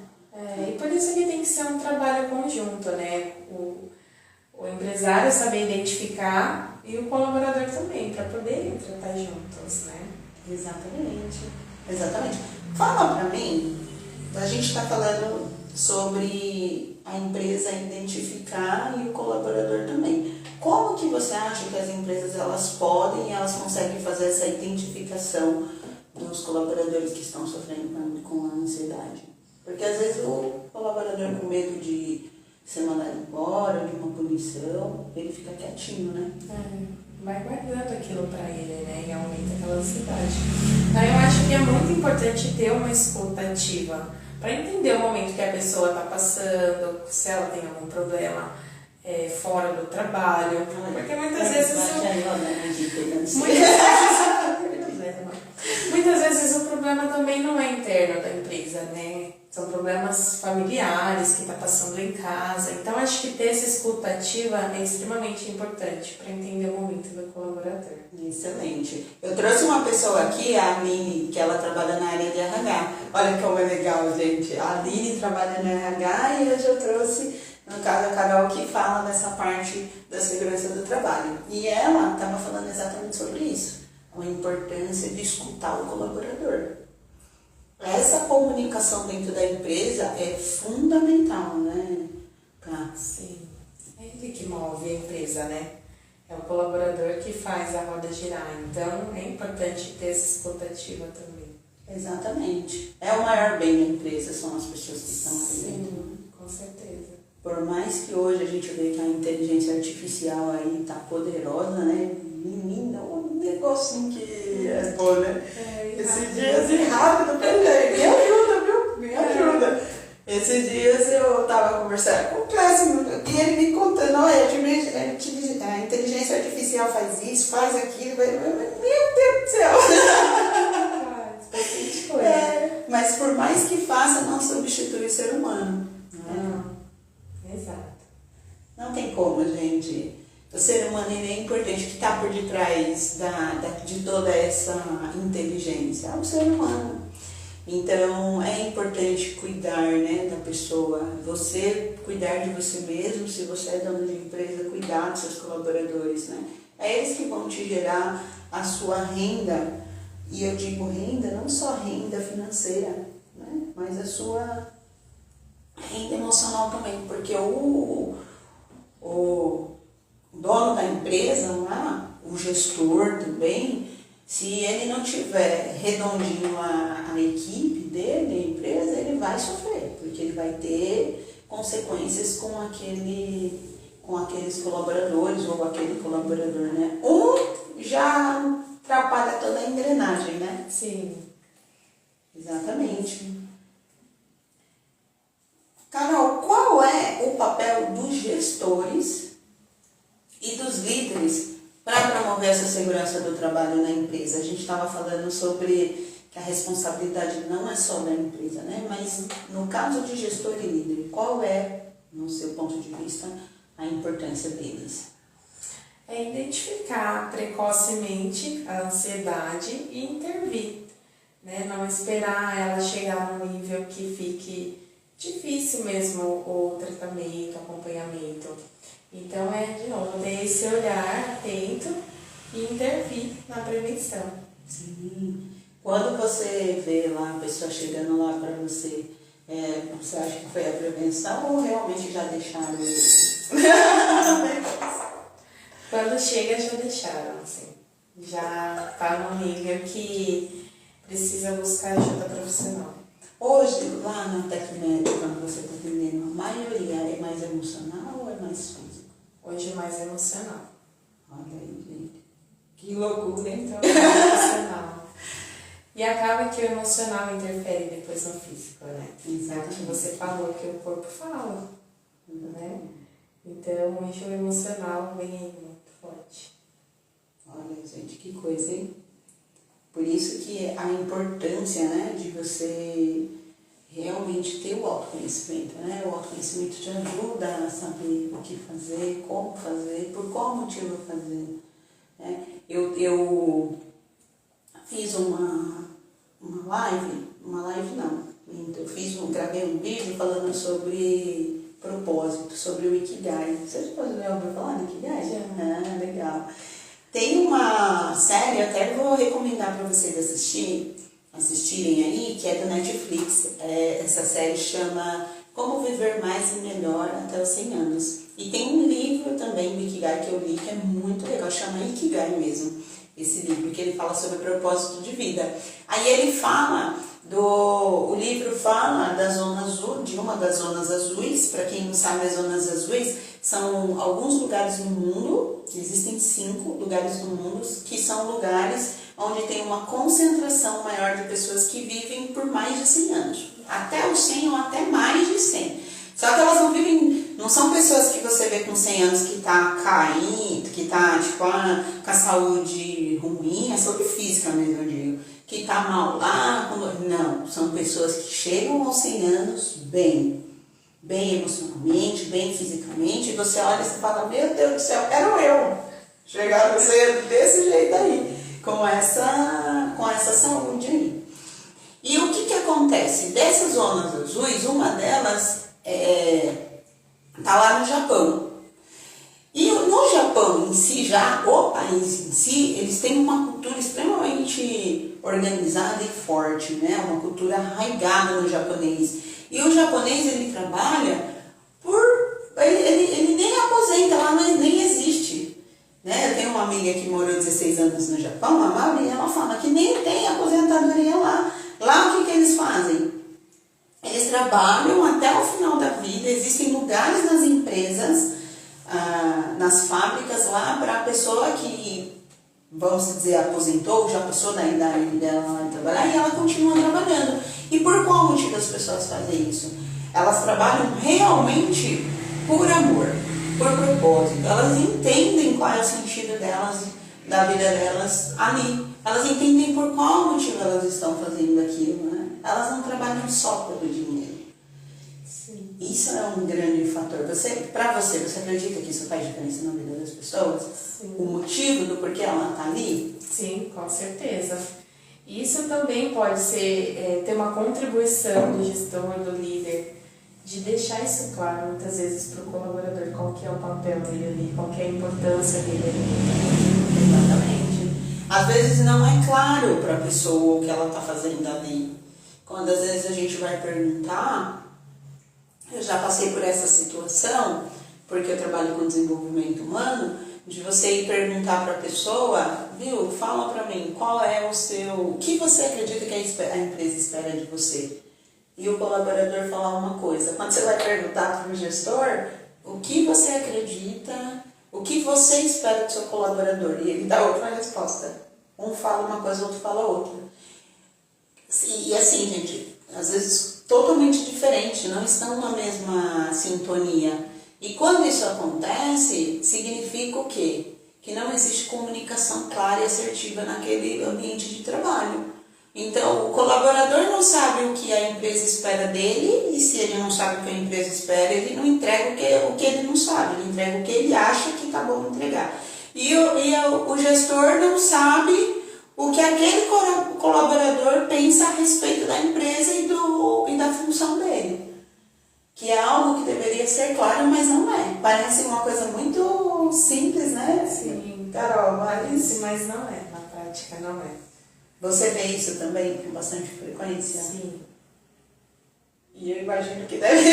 E por isso que tem que ser um trabalho conjunto, né? O empresário saber identificar e o colaborador também, para poderem tratar juntos, né? Exatamente. Fala pra mim, a gente está falando sobre a empresa identificar e o colaborador também. Como que você acha que as empresas elas podem e elas conseguem fazer essa identificação dos colaboradores que estão sofrendo com a ansiedade? Porque às vezes o colaborador com medo de ser mandado embora, de uma punição, ele fica quietinho, né? Vai guardando aquilo para ele, né? E aumenta aquela ansiedade. Então eu acho que é muito importante ter uma escuta ativa para entender o momento que a pessoa está passando, se ela tem algum problema fora do trabalho. Porque muitas vezes muitas vezes o problema também não é interno da empresa, né? São problemas familiares que está passando em casa. Então, acho que ter essa escuta ativa é extremamente importante para entender o momento do colaborador. Excelente. Eu trouxe uma pessoa aqui, a Aline, que ela trabalha na área de RH. Olha como é legal, gente. A Aline trabalha na RH e hoje eu trouxe, no caso, a Carol, que fala dessa parte da segurança do trabalho. E ela estava falando exatamente sobre isso. A importância de escutar o colaborador. Essa comunicação dentro da empresa é fundamental, né? Sim. É ele que move a empresa, né? É o colaborador que faz a roda girar. Então, é importante ter essa escuta ativa também. Exatamente. É o maior bem da empresa, são as pessoas que estão ali dentro. Sim, com certeza. Por mais que hoje a gente vê que a inteligência artificial aí tá poderosa, né? Menina, um negocinho que é bom, né? Esses dias e rápido também. Me ajuda, viu? Me ajuda. Esses dias eu tava conversando com o Clássico e ele me contando, olha, a inteligência artificial faz isso, faz aquilo. Meu Deus do céu! Mas por mais que faça, não substitui o ser humano. Não, exato. Não tem como, gente. O ser humano ele é importante. O que está por detrás de toda essa inteligência? É o ser humano. Então, é importante cuidar, né, da pessoa. Você cuidar de você mesmo, se você é dono de empresa, cuidar dos seus colaboradores, né? É eles que vão te gerar a sua renda. E eu digo renda, não só renda financeira, né, mas a sua renda emocional também. Porque o dono da empresa, lá, o gestor também, se ele não tiver redondinho a equipe dele, a empresa, ele vai sofrer, porque ele vai ter consequências com aqueles colaboradores ou aquele colaborador, né? Já atrapalha toda a engrenagem, né? Sim. Exatamente. Carol, qual é o papel dos gestores e dos líderes para promover essa segurança do trabalho na empresa? A gente estava falando sobre que a responsabilidade não é só da empresa, né? Mas no caso de gestor e líder, qual é, no seu ponto de vista, a importância deles? É identificar precocemente a ansiedade e intervir, né? Não esperar ela chegar num nível que fique difícil mesmo o tratamento, o acompanhamento. Então, de novo, ter esse olhar atento e intervir na prevenção. Sim. Quando você vê lá a pessoa chegando lá para você, você acha que foi a prevenção ou realmente já deixaram? Quando chega, já deixaram, assim. Já está num nível que precisa buscar ajuda profissional. Hoje, lá na Tecmed, quando você está atendendo, a maioria é mais emocional ou é mais físico? Hoje é mais emocional. Olha aí, gente. Que loucura, hein? Então, é emocional. E acaba que o emocional interfere depois no físico, né? Exatamente. Que você falou que o corpo fala, né? Então, hoje o emocional vem muito forte. Olha, gente, que coisa, hein? Por isso que a importância, né, de você realmente ter o autoconhecimento, né? O autoconhecimento te ajuda a saber o que fazer, como fazer, por qual motivo fazer, né? Eu fiz uma live não, eu gravei um vídeo falando sobre propósito, sobre o Ikigai. Você já ouviu falar do Ikigai? Já. Ah, legal. Tem uma série, até vou recomendar para vocês assistirem aí, que é do Netflix. Essa série chama Como Viver Mais e Melhor até os 100 anos. E tem um livro também do Ikigai que eu li, que é muito legal, chama Ikigai mesmo, esse livro, que ele fala sobre propósito de vida. Aí ele fala o livro fala da zona azul, de uma das zonas azuis. Para quem não sabe, as zonas azuis são alguns lugares no mundo, existem 5 lugares no mundo, que são lugares onde tem uma concentração maior de pessoas que vivem por mais de 100 anos. Até os 100 ou até mais de 100. Só que elas não são pessoas que você vê com 100 anos que tá caindo, que tá tipo, com a saúde ruim, a saúde física mesmo, eu digo, que tá mal lá. Não, são pessoas que chegam aos 100 anos bem emocionalmente, bem fisicamente, e você olha e fala, meu Deus do céu, era eu. Chegaram a ser desse jeito aí, com essa saúde aí. E o que acontece? Dessas zonas azuis, uma delas tá lá no Japão. E no Japão em si, já o país em si, eles têm uma cultura extremamente organizada e forte, né? Uma cultura arraigada no japonês. E o japonês, ele trabalha ele nem aposenta, lá nem existe. Né? Eu tenho uma amiga que morou 16 anos no Japão, a Mauri, e ela fala que nem tem aposentadoria lá. Lá o que eles fazem? Eles trabalham até o final da vida, existem lugares nas empresas, nas fábricas lá, para a pessoa que, vamos dizer, aposentou, já passou da idade dela lá de trabalhar, e ela continua trabalhando. E por qual motivo as pessoas fazem isso? Elas trabalham realmente por amor, por propósito. Elas entendem qual é o sentido delas, da vida delas ali. Elas entendem por qual motivo elas estão fazendo aquilo, né? Elas não paixão só pelo dinheiro. Sim. Isso é um grande fator. Para você acredita que isso faz diferença na vida das pessoas? Sim. O motivo do porquê ela está ali? Sim, com certeza. Isso também pode ser ter uma contribuição do gestor, do líder, de deixar isso claro muitas vezes para o colaborador, qual que é o papel dele ali, qual que é a importância dele ali. Exatamente. Às vezes não é claro para a pessoa o que ela está fazendo ali. Quando às vezes a gente vai perguntar, eu já passei por essa situação, porque eu trabalho com desenvolvimento humano, de você ir perguntar para a pessoa, viu, fala para mim, o que você acredita que a empresa espera de você? E o colaborador falar uma coisa. Quando você vai perguntar para o gestor, o que você acredita, o que você espera do seu colaborador? E ele dá outra resposta. Um fala uma coisa, outro fala outra. E assim, gente, às vezes totalmente diferente, não estão na mesma sintonia. E quando isso acontece, significa o quê? Que não existe comunicação clara e assertiva naquele ambiente de trabalho. Então, o colaborador não sabe o que a empresa espera dele, e se ele não sabe o que a empresa espera, ele não entrega o que ele não sabe, ele entrega o que ele acha que está bom entregar. E o gestor não sabe o que aquele colaborador pensa a respeito da empresa e da função dele. Que é algo que deveria ser claro, mas não é. Parece uma coisa muito simples, né? Sim, Carol, mas não é, na prática não é. Você vê isso também com bastante frequência? Sim. E eu imagino que deve.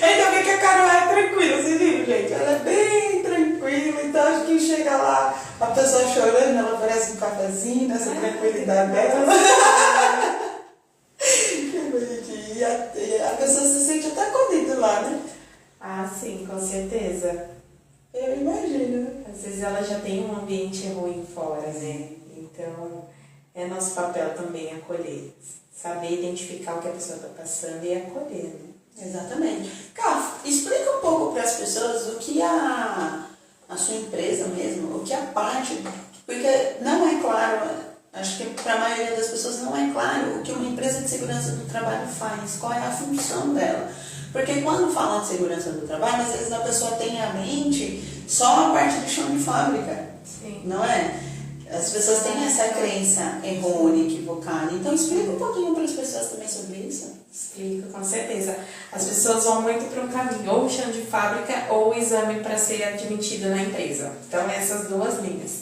Ainda bem que a Carol é tranquila, vocês viram, gente? Ela é bem tranquila, então acho que chega lá, a pessoa chorando, ela oferece um cafezinho nessa tranquilidade dela. Que bonitinho. E a pessoa se sente até acolhida lá, né? Ah, sim, com certeza. Eu imagino. Às vezes ela já tem um ambiente ruim fora, né? Então, é nosso papel também acolher. Saber identificar o que a pessoa está passando e acolher, né? Exatamente. Cá, explica um pouco para as pessoas o que a sua empresa mesmo, o que a parte... Porque não é claro, acho que para a maioria das pessoas não é claro o que uma empresa de segurança do trabalho faz, qual é a função dela. Porque quando fala de segurança do trabalho, às vezes a pessoa tem à mente só a parte do chão de fábrica, Sim. não é? As pessoas têm essa crença errônea, equivocada. Então explica um pouquinho para as pessoas também sobre isso. Explico, com certeza. As pessoas vão muito para um caminho, ou o chão de fábrica ou o exame para ser admitido na empresa. Então, essas duas linhas.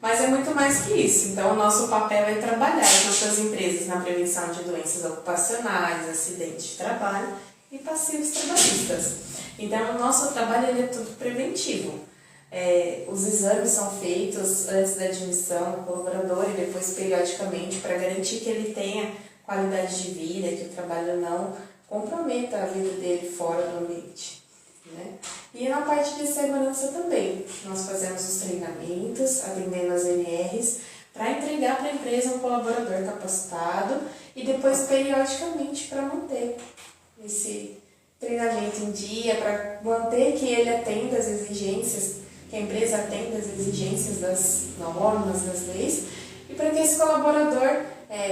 Mas é muito mais que isso. Então, o nosso papel é trabalhar as nossas empresas na prevenção de doenças ocupacionais, acidentes de trabalho e passivos trabalhistas. Então, o nosso trabalho ele é tudo preventivo. Os exames são feitos antes da admissão do colaborador e depois periodicamente para garantir que ele tenha qualidade de vida, que o trabalho não comprometa a vida dele fora do ambiente, né? E na parte de segurança também, nós fazemos os treinamentos, atendendo as NRs, para entregar para a empresa um colaborador capacitado e depois periodicamente para manter esse treinamento em dia, para manter que ele atenda às exigências, que a empresa atenda às exigências das normas, das leis, e para que esse colaborador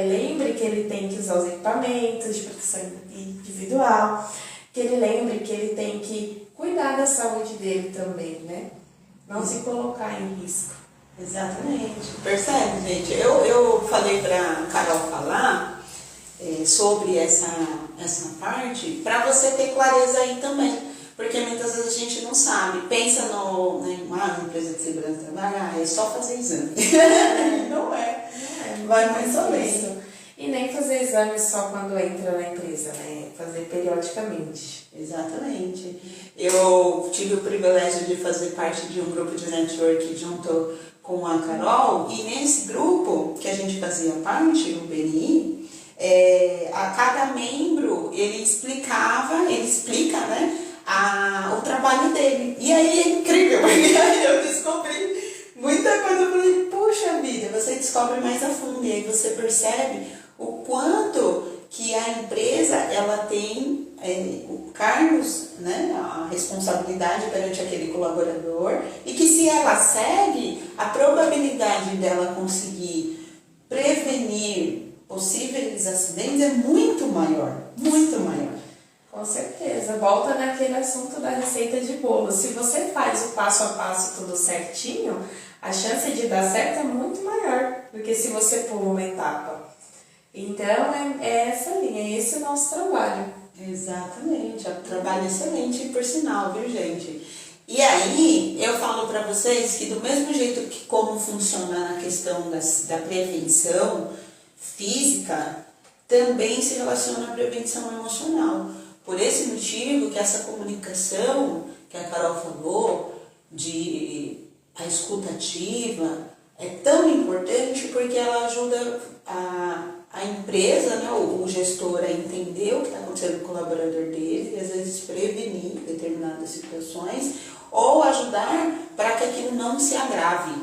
lembre que ele tem que usar os equipamentos de proteção individual, que ele lembre que ele tem que cuidar da saúde dele também, né? Não se colocar em risco. Exatamente. Percebe, gente? Eu falei para Carol falar sobre essa parte para você ter clareza aí também. Porque muitas vezes a gente não sabe. Pensa numa empresa de segurança do trabalho, é só fazer exame. Não é. Vai mais além. E nem fazer exame só quando entra na empresa, né? Fazer periodicamente. Exatamente. Eu tive o privilégio de fazer parte de um grupo de network junto com a Carol, e nesse grupo que a gente fazia parte, o BNI, a cada membro ele explica, né, o trabalho dele. E aí é incrível, porque aí eu descobri muita coisa. Eu falei, puxa vida, você descobre mais a fundo, e aí você percebe o quanto que a empresa ela tem o cargos, né, a responsabilidade perante aquele colaborador, e que se ela segue, a probabilidade dela conseguir prevenir possíveis acidentes é muito maior, muito maior. Com certeza. Volta naquele assunto da receita de bolo. Se você faz o passo a passo tudo certinho, a chance de dar certo é muito maior do que se você pula uma etapa. Então, é essa linha, é esse o nosso trabalho. Exatamente, é um trabalho excelente, por sinal, viu, gente? E aí, eu falo para vocês que do mesmo jeito que como funciona na questão da prevenção física, também se relaciona à prevenção emocional. Por esse motivo que essa comunicação que a Carol falou, de a escuta ativa, é tão importante porque ela ajuda a empresa, né, o gestor, a entender o que está acontecendo com o colaborador dele e às vezes prevenir determinadas situações ou ajudar para que aquilo não se agrave,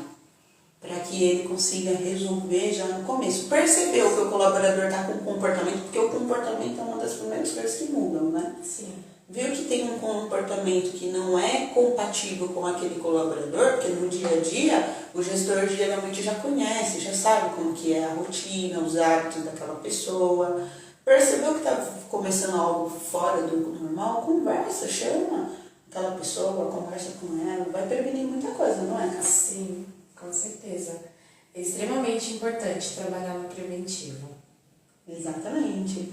para que ele consiga resolver já no começo. Percebeu que o colaborador está com comportamento, porque o comportamento é uma das primeiras coisas que mudam, né? Sim. Viu que tem um comportamento que não é compatível com aquele colaborador, porque no dia a dia o gestor geralmente já conhece, já sabe como que é a rotina, os hábitos daquela pessoa. Percebeu que está começando algo fora do normal? Conversa, chama aquela pessoa, conversa com ela, vai prevenir muita coisa, não é, Cássia? Sim, com certeza. É extremamente importante trabalhar no preventivo. Exatamente.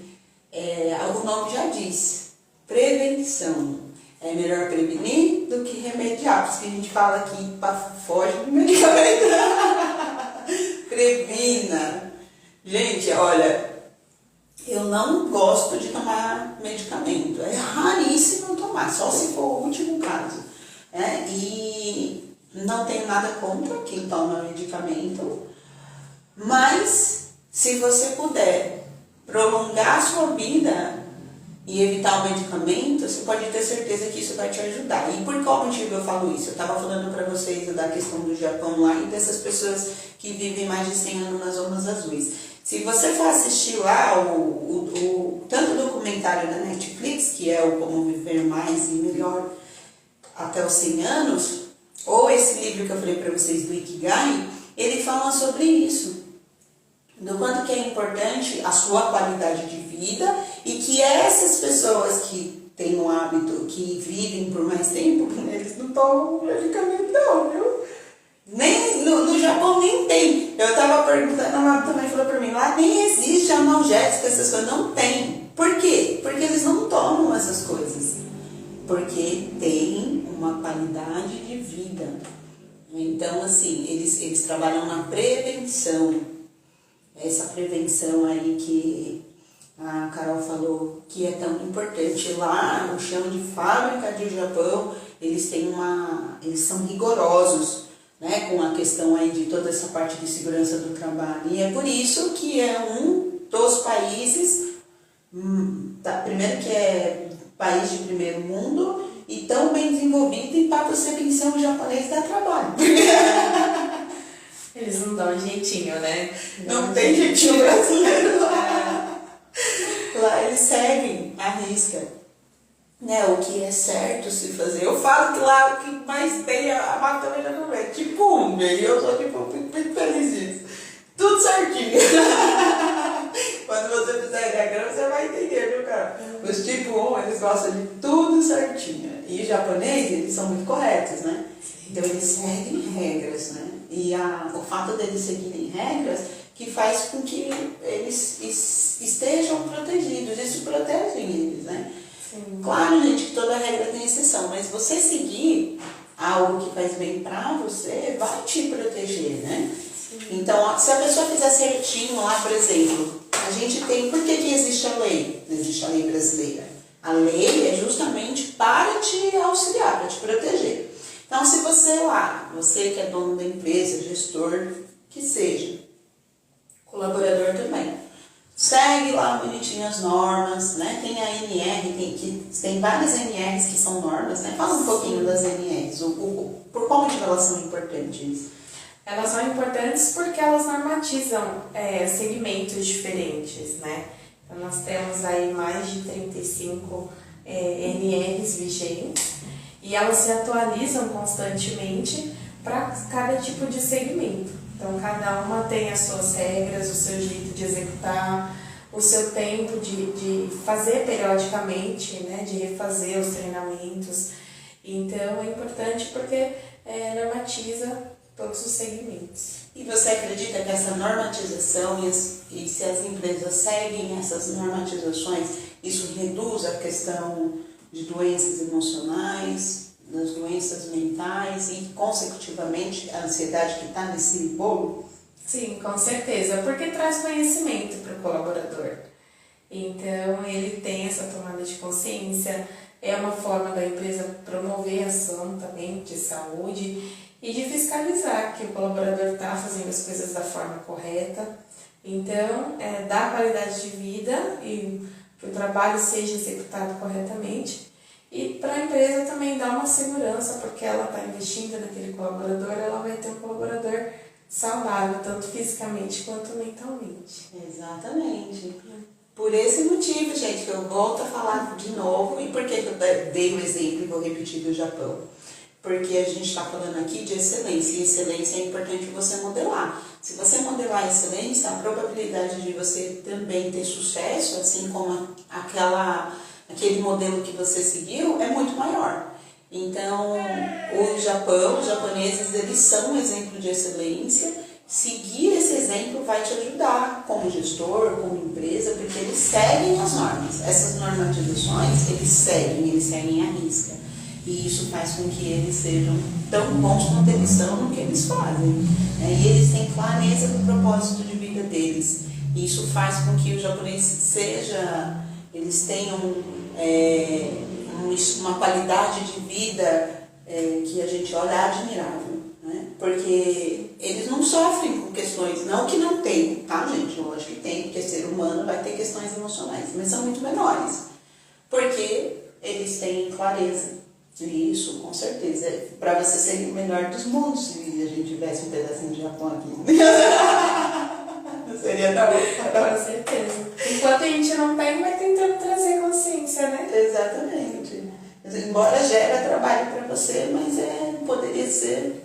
O nome já diz. Prevenção. É melhor prevenir do que remediar. Por isso que a gente fala aqui, foge do medicamento. Previna. Gente, olha, eu não gosto de tomar medicamento. É raríssimo tomar, só se for o último caso. E não tenho nada contra quem toma medicamento, mas se você puder prolongar a sua vida e evitar o medicamento, você pode ter certeza que isso vai te ajudar. E por qual motivo eu falo isso? Eu estava falando para vocês da questão do Japão lá e dessas pessoas que vivem mais de 100 anos nas zonas azuis. Se você for assistir lá tanto o documentário da Netflix, que é o Como Viver Mais e Melhor até os 100 anos, ou esse livro que eu falei para vocês do Ikigai, ele fala sobre isso. Do quanto que é importante a sua qualidade de vida e que essas pessoas que têm um hábito, que vivem por mais tempo, eles não tomam medicamento não, viu? Nem, no Japão nem tem. Eu estava perguntando, a Mara também falou para mim, lá nem existe analgésico, essas coisas, não tem. Por quê? Porque eles não tomam essas coisas. Porque tem uma qualidade de vida. Então, assim, eles trabalham na prevenção. Essa prevenção aí que a Carol falou que é tão importante. Lá no chão de fábrica do Japão, eles são rigorosos, né, com a questão aí de toda essa parte de segurança do trabalho. E é por isso que é um dos países, primeiro que é país de primeiro mundo e tão bem desenvolvido, e para você vencer um japonês dá trabalho. Eles não dão um jeitinho, né? Não tem jeitinho brasileiro lá. Lá eles seguem a risca, né, o que é certo se fazer. Eu falo que lá o que mais tem, a Marta também já não é, tipo 1, e eu sou tipo, fico muito feliz disso. Tudo certinho. Quando você fizer diagrama, você vai entender, viu, cara? Os tipo 1, eles gostam de tudo certinho. E os japoneses, eles são muito corretos, né? Então eles seguem regras, né? E o fato deles seguirem regras que faz com que eles estejam protegidos, isso protege eles, né? Sim. Claro, gente, que toda regra tem exceção, mas você seguir algo que faz bem pra você vai te proteger, né? Sim. Então, se a pessoa fizer certinho lá, por exemplo, a gente tem, por que existe a lei? Existe a lei brasileira. A lei é justamente para te auxiliar, para te proteger. Então, se você que é dono da empresa, gestor, que seja, colaborador também, segue lá bonitinho as normas, né? Tem a NR, tem várias NRs que são normas, né? Fala um pouquinho das NRs, por qual motivo elas são importantes? Elas são importantes porque elas normatizam segmentos diferentes, né? Então, nós temos aí mais de 35 NRs vigentes e elas se atualizam constantemente para cada tipo de segmento. Então, cada uma tem as suas regras, o seu jeito de executar, o seu tempo de fazer periodicamente, né, de refazer os treinamentos. Então, é importante porque normatiza todos os segmentos. E você acredita que essa normatização e se as empresas seguem essas normatizações, isso reduz a questão de doenças emocionais, das doenças mentais e, consecutivamente, a ansiedade que está nesse bolo? Sim, com certeza, porque traz conhecimento para o colaborador. Então, ele tem essa tomada de consciência, é uma forma da empresa promover a ação também de saúde e de fiscalizar que o colaborador está fazendo as coisas da forma correta. Então, dá qualidade de vida e que o trabalho seja executado corretamente. E para a empresa também dá uma segurança, porque ela está investindo naquele colaborador, ela vai ter um colaborador saudável, tanto fisicamente quanto mentalmente. Exatamente. Por esse motivo, gente, que eu volto a falar de novo, e por que eu dei o exemplo e vou repetir do Japão? Porque a gente está falando aqui de excelência, e excelência é importante você modelar. Se você modelar a excelência, a probabilidade de você também ter sucesso, assim como aquele modelo que você seguiu, é muito maior. Então, o Japão, os japoneses, eles são um exemplo de excelência. Seguir esse exemplo vai te ajudar como gestor, como empresa, porque eles seguem as normas. Essas normatizações, eles seguem à risca. E isso faz com que eles sejam tão bons quanto eles são no que eles fazem. E eles têm clareza do propósito de vida deles. E isso faz com que o japonês eles tenham uma qualidade de vida que a gente olha admirável. Né? Porque eles não sofrem com questões, não que não tem, tá, gente? Lógico que tem, porque ser humano vai ter questões emocionais, mas são muito menores. Porque eles têm clareza. Isso, com certeza. Para você seria o melhor dos mundos se a gente tivesse um pedacinho de Japão aqui. Não seria não? Com certeza. Enquanto a gente não tem, vai tentando trazer consciência, né? Exatamente. Embora gere trabalho para você, mas poderia ser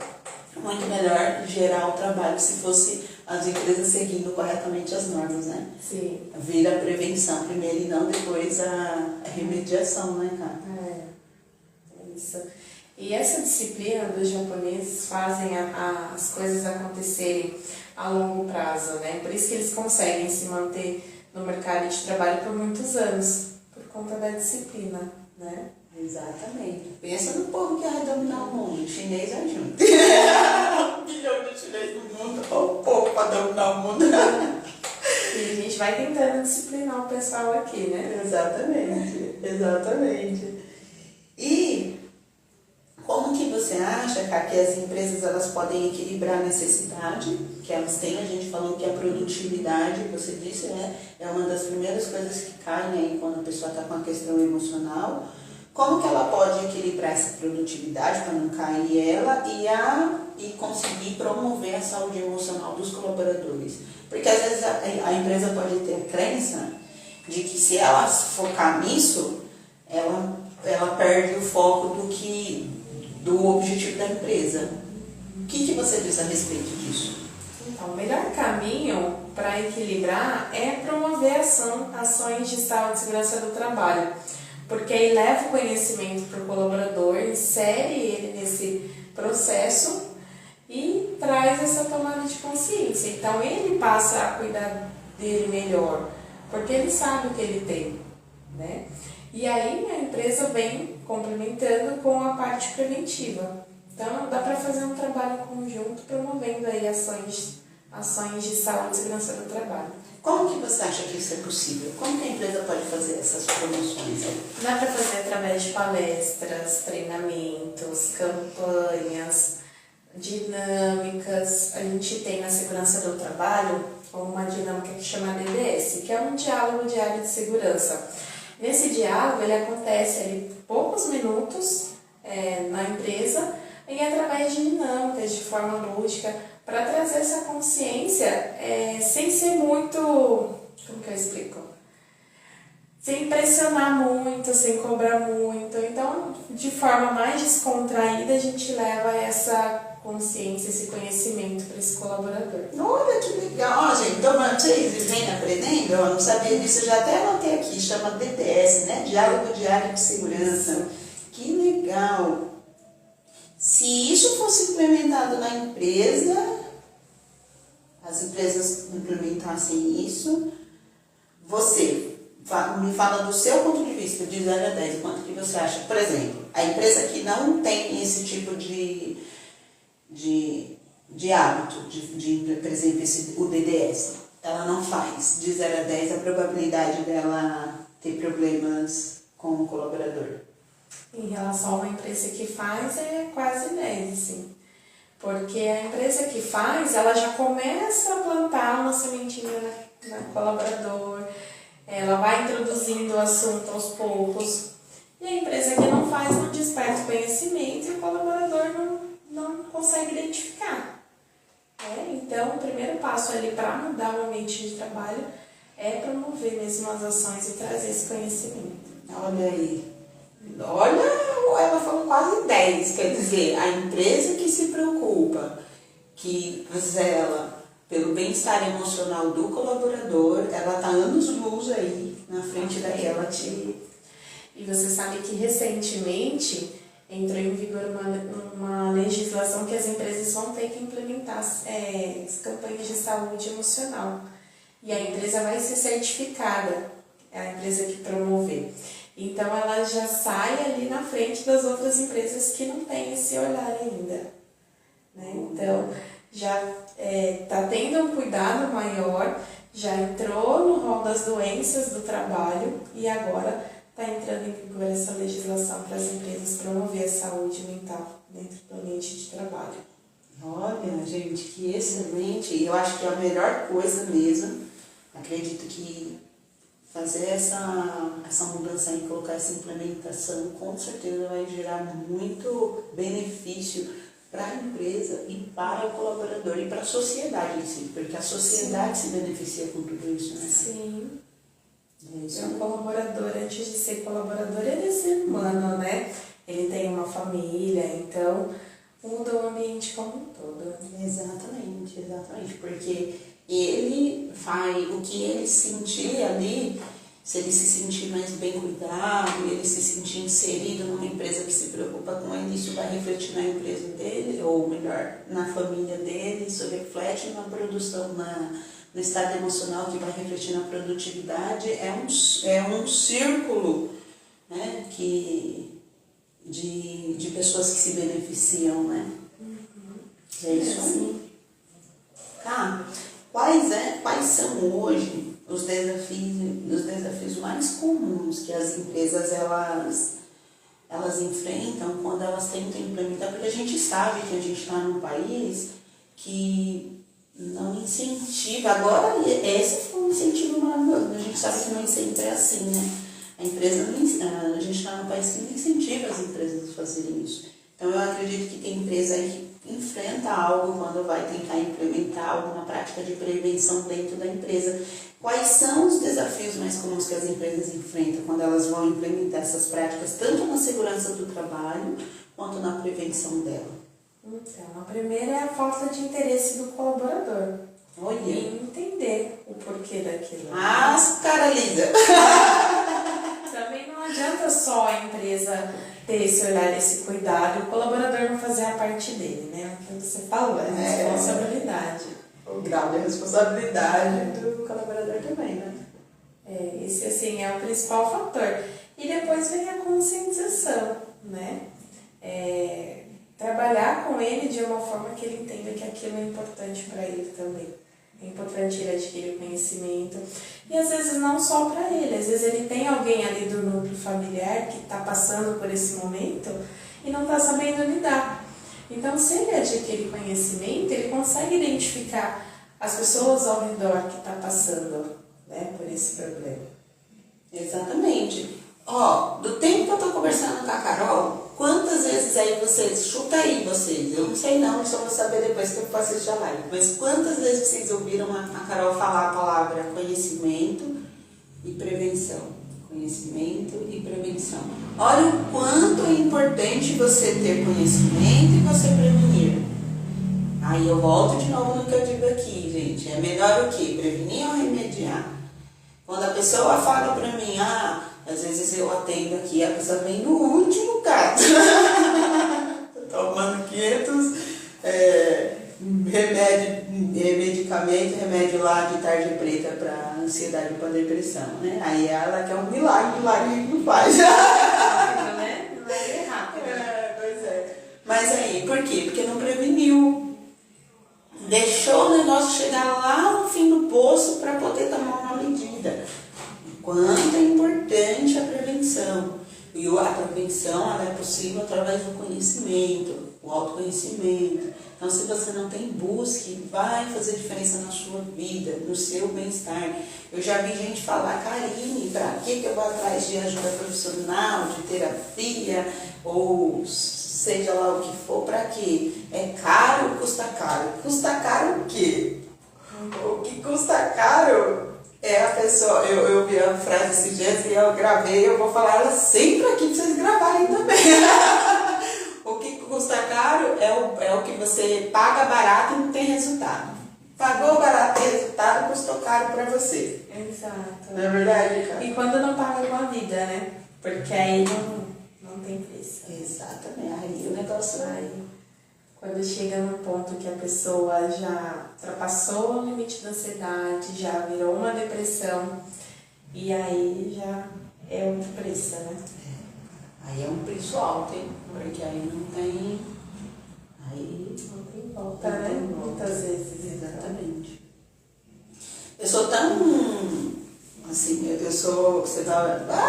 muito melhor gerar o trabalho se fosse as empresas seguindo corretamente as normas, né? Sim. Vira a prevenção primeiro e não depois a remediação, né, cara? Isso. E essa disciplina dos japoneses fazem as coisas acontecerem a longo prazo, né? Por isso que eles conseguem se manter no mercado de trabalho por muitos anos, por conta da disciplina, né? Exatamente. Pensa no povo que vai dominar o mundo. O chinês é junto. 1 bilhão de chinês no mundo. Olha o povo para dominar o mundo. E a gente vai tentando disciplinar o pessoal aqui, né? Exatamente. Exatamente. E como que você acha, Cá, que as empresas elas podem equilibrar a necessidade que elas têm? A gente falou que a produtividade, você disse, né, é uma das primeiras coisas que caem aí quando a pessoa está com a questão emocional. Como que ela pode equilibrar essa produtividade para não cair ela e conseguir promover a saúde emocional dos colaboradores? Porque às vezes a empresa pode ter a crença de que se ela focar nisso, ela perde o foco do objetivo da empresa. O que você diz a respeito disso? Então, o melhor caminho para equilibrar é promover ações de saúde e segurança do trabalho, porque aí leva o conhecimento para o colaborador, insere ele nesse processo e traz essa tomada de consciência. Então, ele passa a cuidar dele melhor, porque ele sabe o que ele tem, né? E aí a empresa vem complementando com a parte preventiva. Então, dá para fazer um trabalho conjunto promovendo aí ações de saúde e segurança do trabalho. Como que você acha que isso é possível? Como que a empresa pode fazer essas promoções aí? Dá para fazer através de palestras, treinamentos, campanhas, dinâmicas. A gente tem na segurança do trabalho uma dinâmica que chama DDS, que é um diálogo diário de segurança. Nesse diálogo, ele acontece em poucos minutos na empresa e através de dinâmicas, de forma lúdica, para trazer essa consciência sem ser muito, como que eu explico? Sem pressionar muito, sem cobrar muito. Então, de forma mais descontraída, a gente leva essa consciência, esse conhecimento para esse colaborador. Olha que legal, ó, gente. Então, vocês vêm aprendendo, eu não sabia disso, eu já até anotei aqui, chama DDS, né? Diálogo Diário de Segurança. Que legal. Se isso fosse implementado na empresa, as empresas implementassem isso, você me fala do seu ponto de vista, de 0 a 10, quanto que você acha? Por exemplo, a empresa que não tem esse tipo de hábito, por exemplo, o DDS, ela não faz, de 0 a 10, a probabilidade dela ter problemas com o colaborador. Em relação a uma empresa que faz, é quase 10, assim. Porque a empresa que faz, ela já começa a plantar uma sementinha no colaborador, ela vai introduzindo o assunto aos poucos. E a empresa que não faz não desperta o conhecimento e o colaborador não consegue identificar. Então, o primeiro passo ali para mudar o ambiente de trabalho é promover mesmo as ações e trazer esse conhecimento. Olha aí. Olha, ela falou quase 10, quer dizer, a empresa que se preocupa, que zela pelo bem-estar emocional do colaborador, ela está anos-luz aí na frente daquela que... E você sabe que recentemente entrou em vigor uma legislação que as empresas vão ter que implementar as campanhas de saúde emocional. E a empresa vai ser certificada, é a empresa que promover. Então, ela já sai ali na frente das outras empresas que não têm esse olhar ainda. Né? Então, já está tendo um cuidado maior, já entrou no rol das doenças do trabalho e agora está entrando em vigor essa legislação para as empresas promover a saúde mental dentro do ambiente de trabalho. Olha, gente, que excelente. E eu acho que é a melhor coisa mesmo. Acredito que fazer essa mudança e colocar essa implementação, com certeza vai gerar muito benefício para a empresa e para o colaborador e para a sociedade em si, porque a sociedade se beneficia com tudo isso, né? Sim. É um colaborador, antes de ser colaborador, ele é ser humano, né? Ele tem uma família, então muda o ambiente como um todo. Exatamente, porque ele faz o que ele sentir ali, se ele se sentir mais bem cuidado, ele se sentir inserido numa empresa que se preocupa com ele, isso vai refletir na empresa dele, ou melhor, na família dele, isso reflete na produção, no estado emocional, que vai refletir na produtividade. É um círculo, né, de pessoas que se beneficiam, né? É isso aí. Tá. Quais são hoje os desafios mais comuns que as empresas elas enfrentam quando elas tentam implementar? Porque a gente sabe que a gente está num país que não incentiva. Agora, esse foi um incentivo maravilhoso. A gente sabe que nem sempre é assim, né? A gente está num país que não incentiva as empresas a fazerem isso. Então, eu acredito que tem empresa aí que enfrenta algo quando vai tentar implementar alguma prática de prevenção dentro da empresa. Quais são os desafios mais comuns que as empresas enfrentam quando elas vão implementar essas práticas, tanto na segurança do trabalho quanto na prevenção dela? Então, a primeira é a falta de interesse do colaborador. Olha. Em entender o porquê daquilo. Ah, cara lida! Também não adianta só a empresa ter esse olhar, esse cuidado, e o colaborador não fazer a parte dele, né? O que você falou, é responsabilidade. O grau de responsabilidade do colaborador também, né? Esse, assim, é o principal fator. E depois vem a conscientização, né? Trabalhar com ele de uma forma que ele entenda que aquilo é importante para ele também. É importante ele adquirir conhecimento. E às vezes não só para ele, às vezes ele tem alguém ali do núcleo familiar que está passando por esse momento e não está sabendo lidar. Então, se ele adquirir conhecimento, ele consegue identificar as pessoas ao redor que estão passando, né, por esse problema. Exatamente. Do tempo que eu estou conversando com a Carol, quantas vezes aí vocês, chuta aí vocês, eu não sei não, eu só vou saber depois que eu faço essa live, mas quantas vezes vocês ouviram a Carol falar a palavra conhecimento e prevenção? Conhecimento e prevenção. Olha o quanto é importante você ter conhecimento e você prevenir. Aí eu volto de novo no que eu digo aqui, gente. É melhor o quê? Prevenir ou remediar? Quando a pessoa fala pra mim, às vezes eu atendo aqui, a pessoa vem no último caso. Tomando 500 remédio lá de tarja preta pra ansiedade e pra depressão, né? Aí ela quer um milagre não faz. Né? Milagre rápido. Pois é. Mas aí, por quê? Porque não preveniu. Deixou o negócio chegar lá no fim do poço para poder tomar uma medida. Quanto é importante a prevenção. E a prevenção ela é possível através do conhecimento, o autoconhecimento. Então, se você não tem, busque, vai fazer diferença na sua vida, no seu bem-estar. Eu já vi gente falar, Karine, para que eu vou atrás de ajuda profissional, de terapia, ou seja lá o que for, para quê? É caro, custa caro. Custa caro o quê? O que custa caro é a pessoa... Eu vi a frase esses dias e eu gravei, eu vou falar ela sempre aqui para vocês gravarem também. O que custa caro é o que você paga barato e não tem resultado. Pagou barato e resultado, custou caro para você. Exato. Não é verdade, cara? E quando não paga com a vida, né? Porque aí não tem preço. Exatamente. Aí o negócio Aí, quando chega num ponto que a pessoa já ultrapassou o limite da ansiedade, já virou uma depressão, e aí já é outro preço, né? Aí é um preço alto, hein? Porque aí não tem... Aí Não tem volta, não né? tem volta. Muitas vezes. Exatamente. Eu sou tão... Assim, eu sou... Você vai fazer um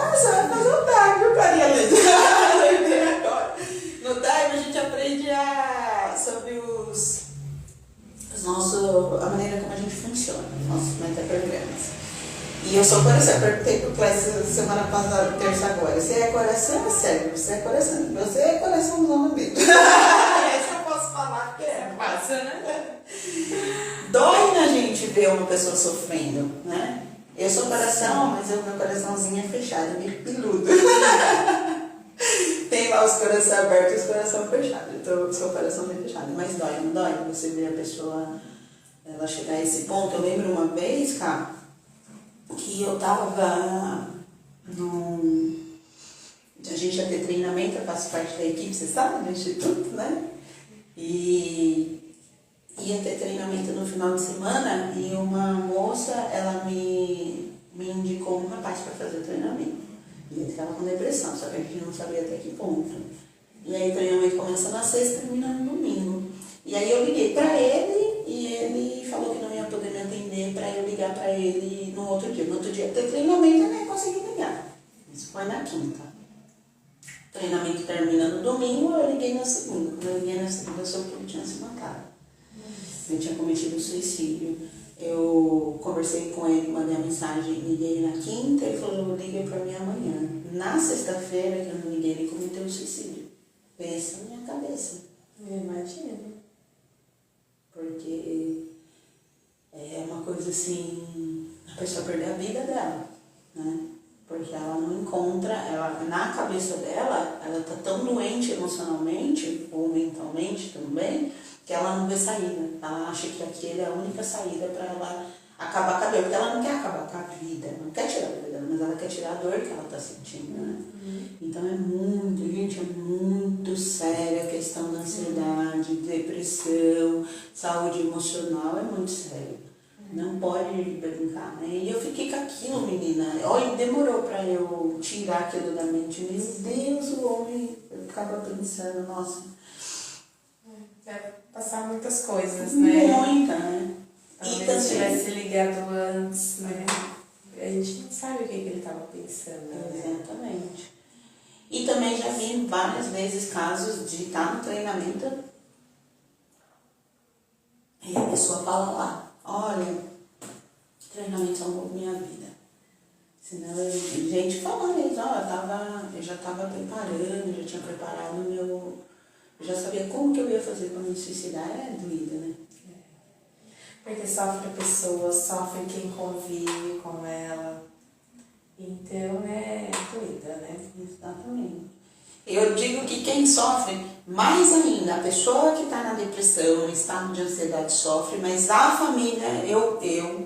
time, viu, Maria Leite? Lembrei agora. No time a gente aprende sobre a maneira como a gente funciona, nossos metaprogramas. E eu sou coração, eu perguntei pro Clécio semana passada, terça agora, você é coração ou cérebro? Você é coração, você é coraçãozão mesmo. Isso eu posso falar porque é Passa, né? Dói na gente ver uma pessoa sofrendo, né? Eu sou coração, mas o meu coraçãozinho é fechado, meio peludo. Tem lá os corações abertos e os corações fechados. Então eu sou coração bem fechado. Mas dói, não dói? Você vê a pessoa ela chegar a esse ponto. Eu lembro uma vez, cara, que eu tava a gente ia ter treinamento, eu faço parte da equipe, você sabe, do Instituto, né? E ia ter treinamento no final de semana e uma moça, ela me indicou um rapaz para fazer o treinamento. E ele estava com depressão, só que a gente não sabia até que ponto. E aí o treinamento começa na sexta e termina no domingo. E aí eu liguei para ele e ele falou que não ia poder me atender para eu ligar para ele no outro dia. No outro dia ter treinamento eu nem consegui ligar. Isso foi na quinta. O treinamento termina no domingo, eu liguei na segunda. Quando eu liguei na segunda, eu soube que ele tinha se matado. Ele tinha cometido suicídio. Eu conversei com ele, mandei a mensagem, liguei na quinta, ele falou, liga para mim amanhã. Na sexta-feira, que eu não liguei, ele cometeu suicídio. Pensa na minha cabeça. Eu imagino. Porque é uma coisa assim, a pessoa perder a vida dela, né? Porque ela não encontra, na cabeça dela, ela tá tão doente emocionalmente, ou mentalmente também, que ela não vê saída. Ela acha que aquele é a única saída para ela acabar com a dor. Porque ela não quer acabar com a vida, não quer tirar a vida dela, mas ela quer tirar a dor que ela está sentindo, né? Então é muito séria a questão da ansiedade, depressão, saúde emocional, é muito sério. Não pode brincar, né? E eu fiquei com aquilo, menina. Olha, demorou para eu tirar aquilo da mente. Meu Deus, o homem, eu ficava pensando, nossa... Deve passar muitas coisas, né? Muita, né? Talvez se tivesse ligado antes, né? A gente não sabe o que ele estava pensando, né? Exatamente. E também já vi várias vezes casos de estar no treinamento e a pessoa fala lá, olha, treinamento salvou minha vida. Senão, gente falando isso, eu já estava preparando, já tinha preparado o meu... Eu já sabia como que eu ia fazer para me suicidar, é doída, né? Porque sofre a pessoa, sofre quem convive com ela. Então é doída, né? Exatamente. Eu digo que quem sofre Mais ainda, a pessoa que está na depressão, no estado de ansiedade sofre, mas a família,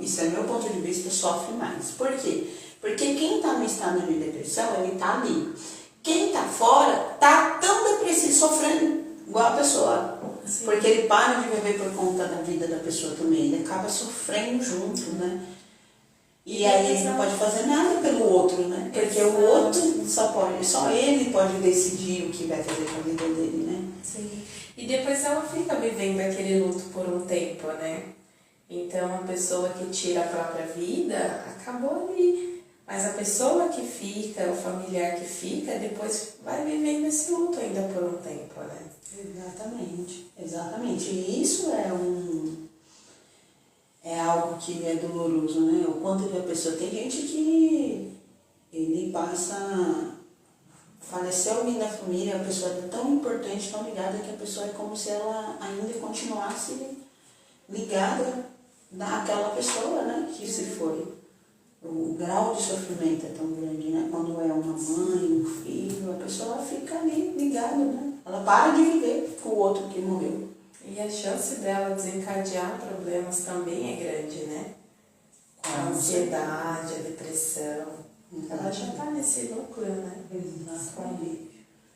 isso é meu ponto de vista, sofre mais. Por quê? Porque quem está no estado de depressão, ele está ali. Quem está fora está tão depressivo, sofrendo igual a pessoa. Sim. Porque ele para de viver por conta da vida da pessoa também, ele acaba sofrendo junto, né? E aí ele não pode fazer nada pelo outro, né? Porque o outro só ele pode decidir o que vai fazer com a vida dele, né? Sim. E depois ela fica vivendo aquele luto por um tempo, né? Então a pessoa que tira a própria vida acabou ali. Mas a pessoa que fica, o familiar que fica, depois vai vivendo esse luto ainda por um tempo, né? Exatamente. E isso é algo que é doloroso, né? O quanto que a pessoa... Tem gente que ele faleceu alguém da família, a pessoa é tão importante, tão ligada, que a pessoa é como se ela ainda continuasse ligada naquela pessoa, né? Que se foi. O grau de sofrimento é tão grande, né? Quando é uma mãe, um filho, a pessoa fica ali ligada, né? Ela para de viver com o outro que morreu. E a chance dela desencadear problemas também é grande, né? A ansiedade, a depressão. Ela já está nesse núcleo, né?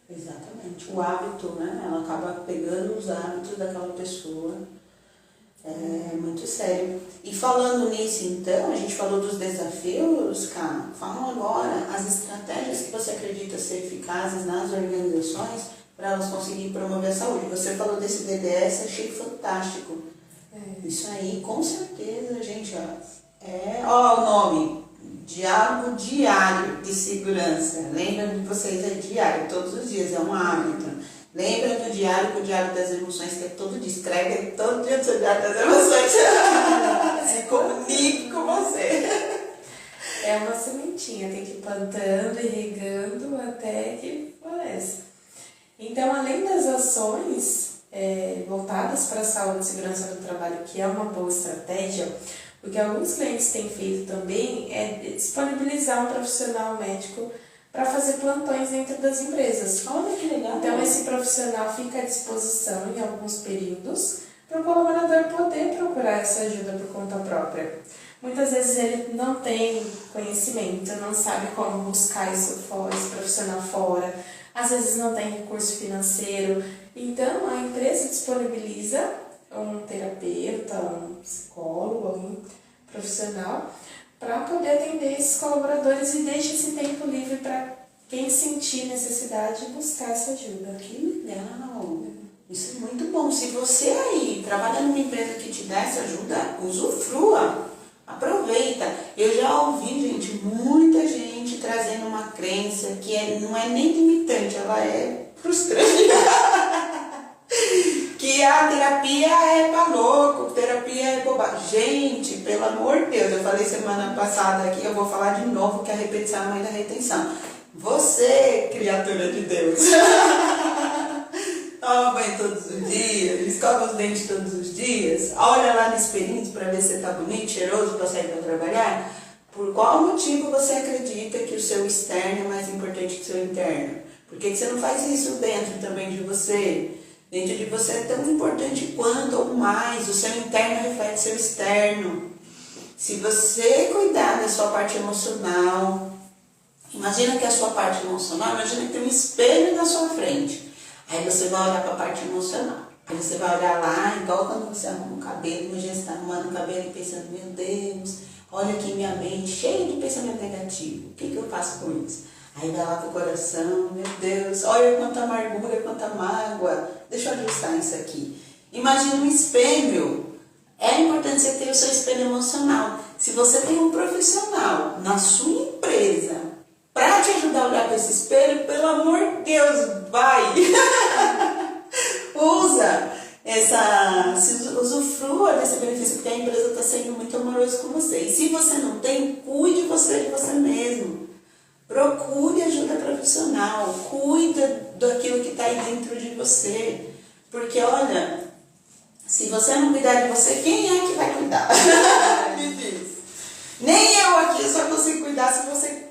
Exatamente. O hábito, né? Ela acaba pegando os hábitos daquela pessoa. É muito sério. E falando nisso, então, a gente falou dos desafios, cara. Falam agora as estratégias que você acredita ser eficazes nas organizações para elas conseguirem promover a saúde. Você falou desse DDS, achei fantástico. Isso aí, com certeza, gente, ó, o nome, Diálogo Diário de Segurança. Lembra de vocês, é diário, todos os dias, é um hábito. Lembra do diário, o Diário das Emoções, que é todo dia, escreve todo dia no seu Diário das Emoções. Se comunique com você. É uma sementinha, tem que ir plantando e regando até que floresça. Então, além das ações voltadas para a saúde e segurança do trabalho, que é uma boa estratégia, o que alguns clientes têm feito também é disponibilizar um profissional médico para fazer plantões dentro das empresas. Olha que legal. Então, esse profissional fica à disposição em alguns períodos para o colaborador poder procurar essa ajuda por conta própria. Muitas vezes ele não tem conhecimento, não sabe como buscar esse profissional fora, às vezes não tem recurso financeiro. Então, a empresa disponibiliza um terapeuta, um psicólogo, algum profissional, para poder atender esses colaboradores e deixa esse tempo livre para quem sentir necessidade buscar essa ajuda. Que legal! Isso é muito bom. Se você aí trabalha numa empresa que te dá essa ajuda, usufrua, aproveita. Eu já ouvi, gente, muita gente trazendo uma crença que não é nem limitante, ela é frustrante. Que a terapia é pra louco, terapia é bobagem. Gente, pelo amor de Deus, eu falei semana passada aqui, eu vou falar de novo que a repetição é a mãe da retenção. Você, criatura de Deus, toma banho todos os dias, escova os dentes todos os dias, olha lá no espelhinho para ver se tá bonito, cheiroso para sair para trabalhar. Por qual motivo você acredita que o seu externo é mais importante que o seu interno? Por que você não faz isso dentro também de você? Dentro de você é tão importante quanto ou mais. O seu interno reflete o seu externo. Se você cuidar da sua parte emocional, imagina que a sua parte emocional, imagina que tem um espelho na sua frente. Aí você vai olhar para a parte emocional. Aí você vai olhar lá, igual quando você arruma o cabelo, imagina você está arrumando o cabelo e pensando, meu Deus, olha aqui minha mente cheia de pensamento negativo. O que eu faço com isso? Aí vai lá pro coração, meu Deus, olha quanta amargura, quanta mágoa. Deixa eu ajustar isso aqui. Imagina um espelho. É importante você ter o seu espelho emocional. Se você tem um profissional na sua empresa para te ajudar a olhar para esse espelho, pelo amor de Deus, vai! Usufrua desse benefício, porque a empresa está sendo muito amorosa com você. E se você não tem, cuide de você mesmo. Procure ajuda profissional, cuida daquilo que está aí dentro de você. Porque, olha, se você não cuidar de você, quem é que vai cuidar? Me diz. Nem eu aqui só consigo cuidar se você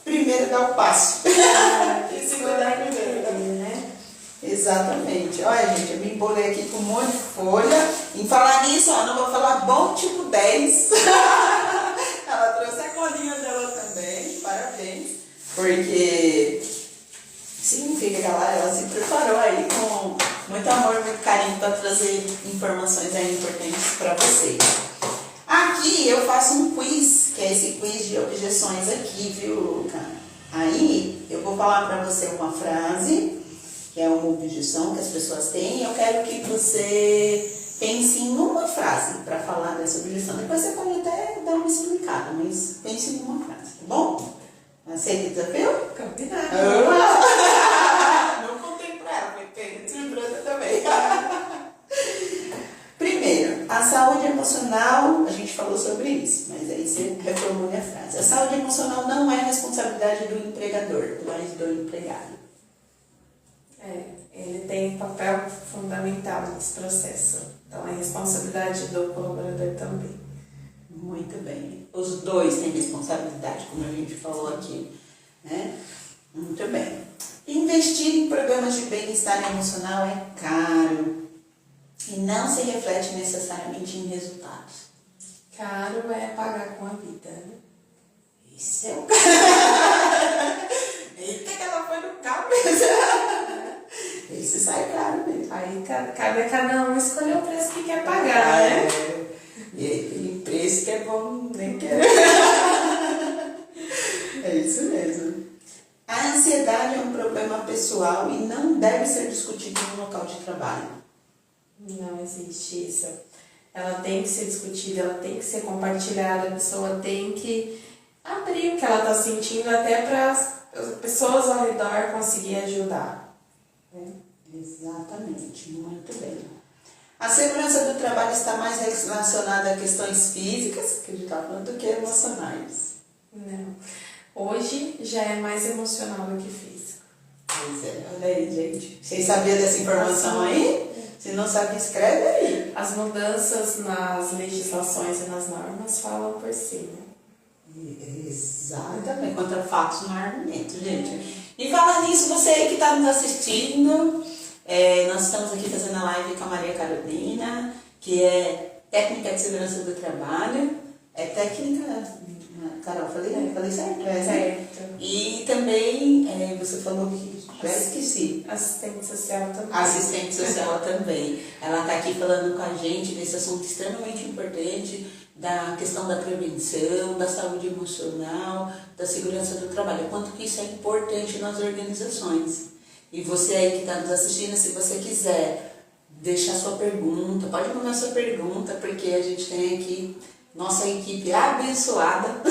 primeiro dar o passo. E se cuidar primeiro, né? Exatamente. Olha, gente, eu me embolei aqui com um monte de folha. Em falar nisso, ó, não vou falar bom tipo 10. Ela trouxe a colinha dela também. Parabéns. Porque significa que ela se preparou aí com muito amor, muito carinho para trazer informações aí importantes para vocês. Aqui eu faço um quiz, que é esse quiz de objeções aqui, viu, Luca? Aí eu vou falar para você uma frase, que é uma objeção que as pessoas têm, e eu quero que você pense em uma frase para falar dessa objeção. Depois você pode até dar uma explicada, mas pense em uma frase, tá bom? Aceita o desafio? Combinado. Não contei pra ela, porque surpresa também. Primeiro, a saúde emocional, a gente falou sobre isso, mas aí você reformula a frase. A saúde emocional não é responsabilidade do empregador, mas do empregado. Ele tem um papel fundamental nesse processo. Então, é responsabilidade do colaborador também. Muito bem. Os dois têm responsabilidade, como a gente falou aqui, né? Muito bem. Investir em programas de bem-estar emocional é caro e não se reflete necessariamente em resultados. Caro é pagar com a vida, né? Isso é o Eita, que ela foi no carro mesmo. Esse sai caro mesmo. Aí cabe a cada um escolher o preço que quer pagar, né? E preço que é bom, nem quero. É isso mesmo. A ansiedade é um problema pessoal e não deve ser discutido no local de trabalho. Não existe isso. Ela tem que ser discutida, ela tem que ser compartilhada, a pessoa tem que abrir o que ela está sentindo até para as pessoas ao redor conseguir ajudar. Né? Exatamente, muito bem. A segurança do trabalho está mais relacionada a questões físicas, que a gente está falando, do que emocionais. Não. Hoje já é mais emocional do que físico. Pois é, olha aí, gente. Vocês sabiam dessa informação aí? Se não sabe, escreve aí. As mudanças nas legislações e nas normas falam por si, né? Exatamente, contra fatos não há argumento, gente. E falar nisso, você aí que está nos assistindo, nós estamos aqui fazendo a live com a Maria Carolina, que é técnica de segurança do trabalho. É técnica, Carol, falei certo? Certo. E também, você falou que já esqueci. Assistente social também. Assistente social também. Ela está aqui falando com a gente desse assunto extremamente importante, da questão da prevenção, da saúde emocional, da segurança do trabalho. Quanto que isso é importante nas organizações. E você aí que está nos assistindo, se você quiser deixar sua pergunta, pode mandar sua pergunta, porque a gente tem aqui nossa equipe abençoada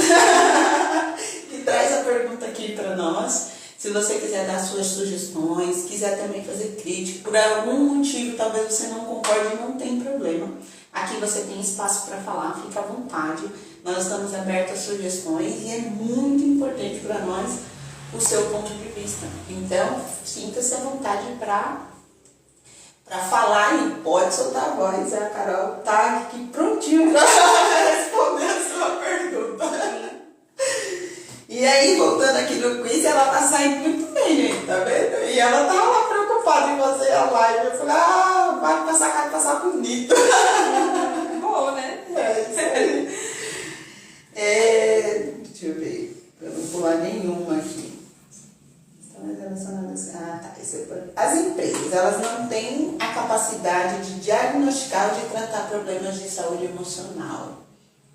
que traz a pergunta aqui para nós. Se você quiser dar suas sugestões, quiser também fazer crítica, por algum motivo talvez você não concorde, não tem problema. Aqui você tem espaço para falar, fica à vontade. Nós estamos abertos a sugestões e é muito importante para nós o seu ponto de vista. Então, sinta-se à vontade para falar e pode soltar a voz. A Carol está aqui prontinha para responder a sua pergunta. E aí, voltando aqui no quiz, ela tá saindo muito bem, gente, tá vendo? E ela tava lá preocupada em fazer a live. Eu falei, vai passar, cara, passar bonito. Bom, né? Deixa eu ver, pra não pular nenhuma aqui. Estão mais relacionadas. Tá. As empresas, elas não têm a capacidade de diagnosticar ou de tratar problemas de saúde emocional.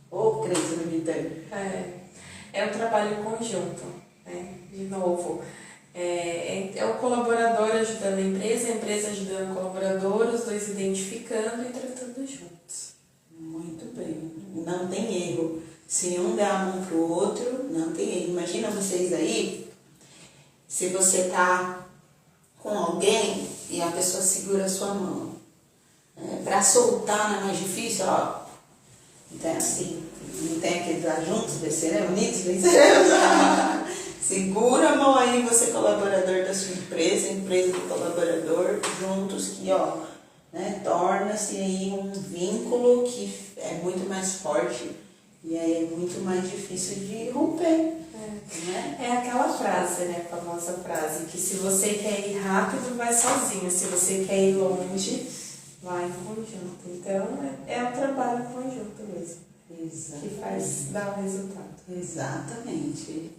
Ô, crença limitante. É um trabalho conjunto, né? De novo, é o colaborador ajudando a empresa ajudando o colaborador, os dois identificando e tratando juntos. Muito bem, não tem erro. Se um der a mão para o outro, não tem erro. Imagina vocês aí, se você tá com alguém e a pessoa segura a sua mão. Para soltar não é mais difícil, ó. Então é assim. Não tem aquele lá juntos, venceremos, unidos, venceremos. Segura a mão aí, você colaborador da sua empresa, empresa do colaborador, juntos que, ó, né, torna-se aí um vínculo que é muito mais forte e aí é muito mais difícil de romper. Né? É aquela frase, né? A famosa frase, que se você quer ir rápido, vai sozinho. Se você quer ir longe, vai em conjunto. Então, é o trabalho em conjunto mesmo. Exatamente. Que faz dar o resultado. Exatamente.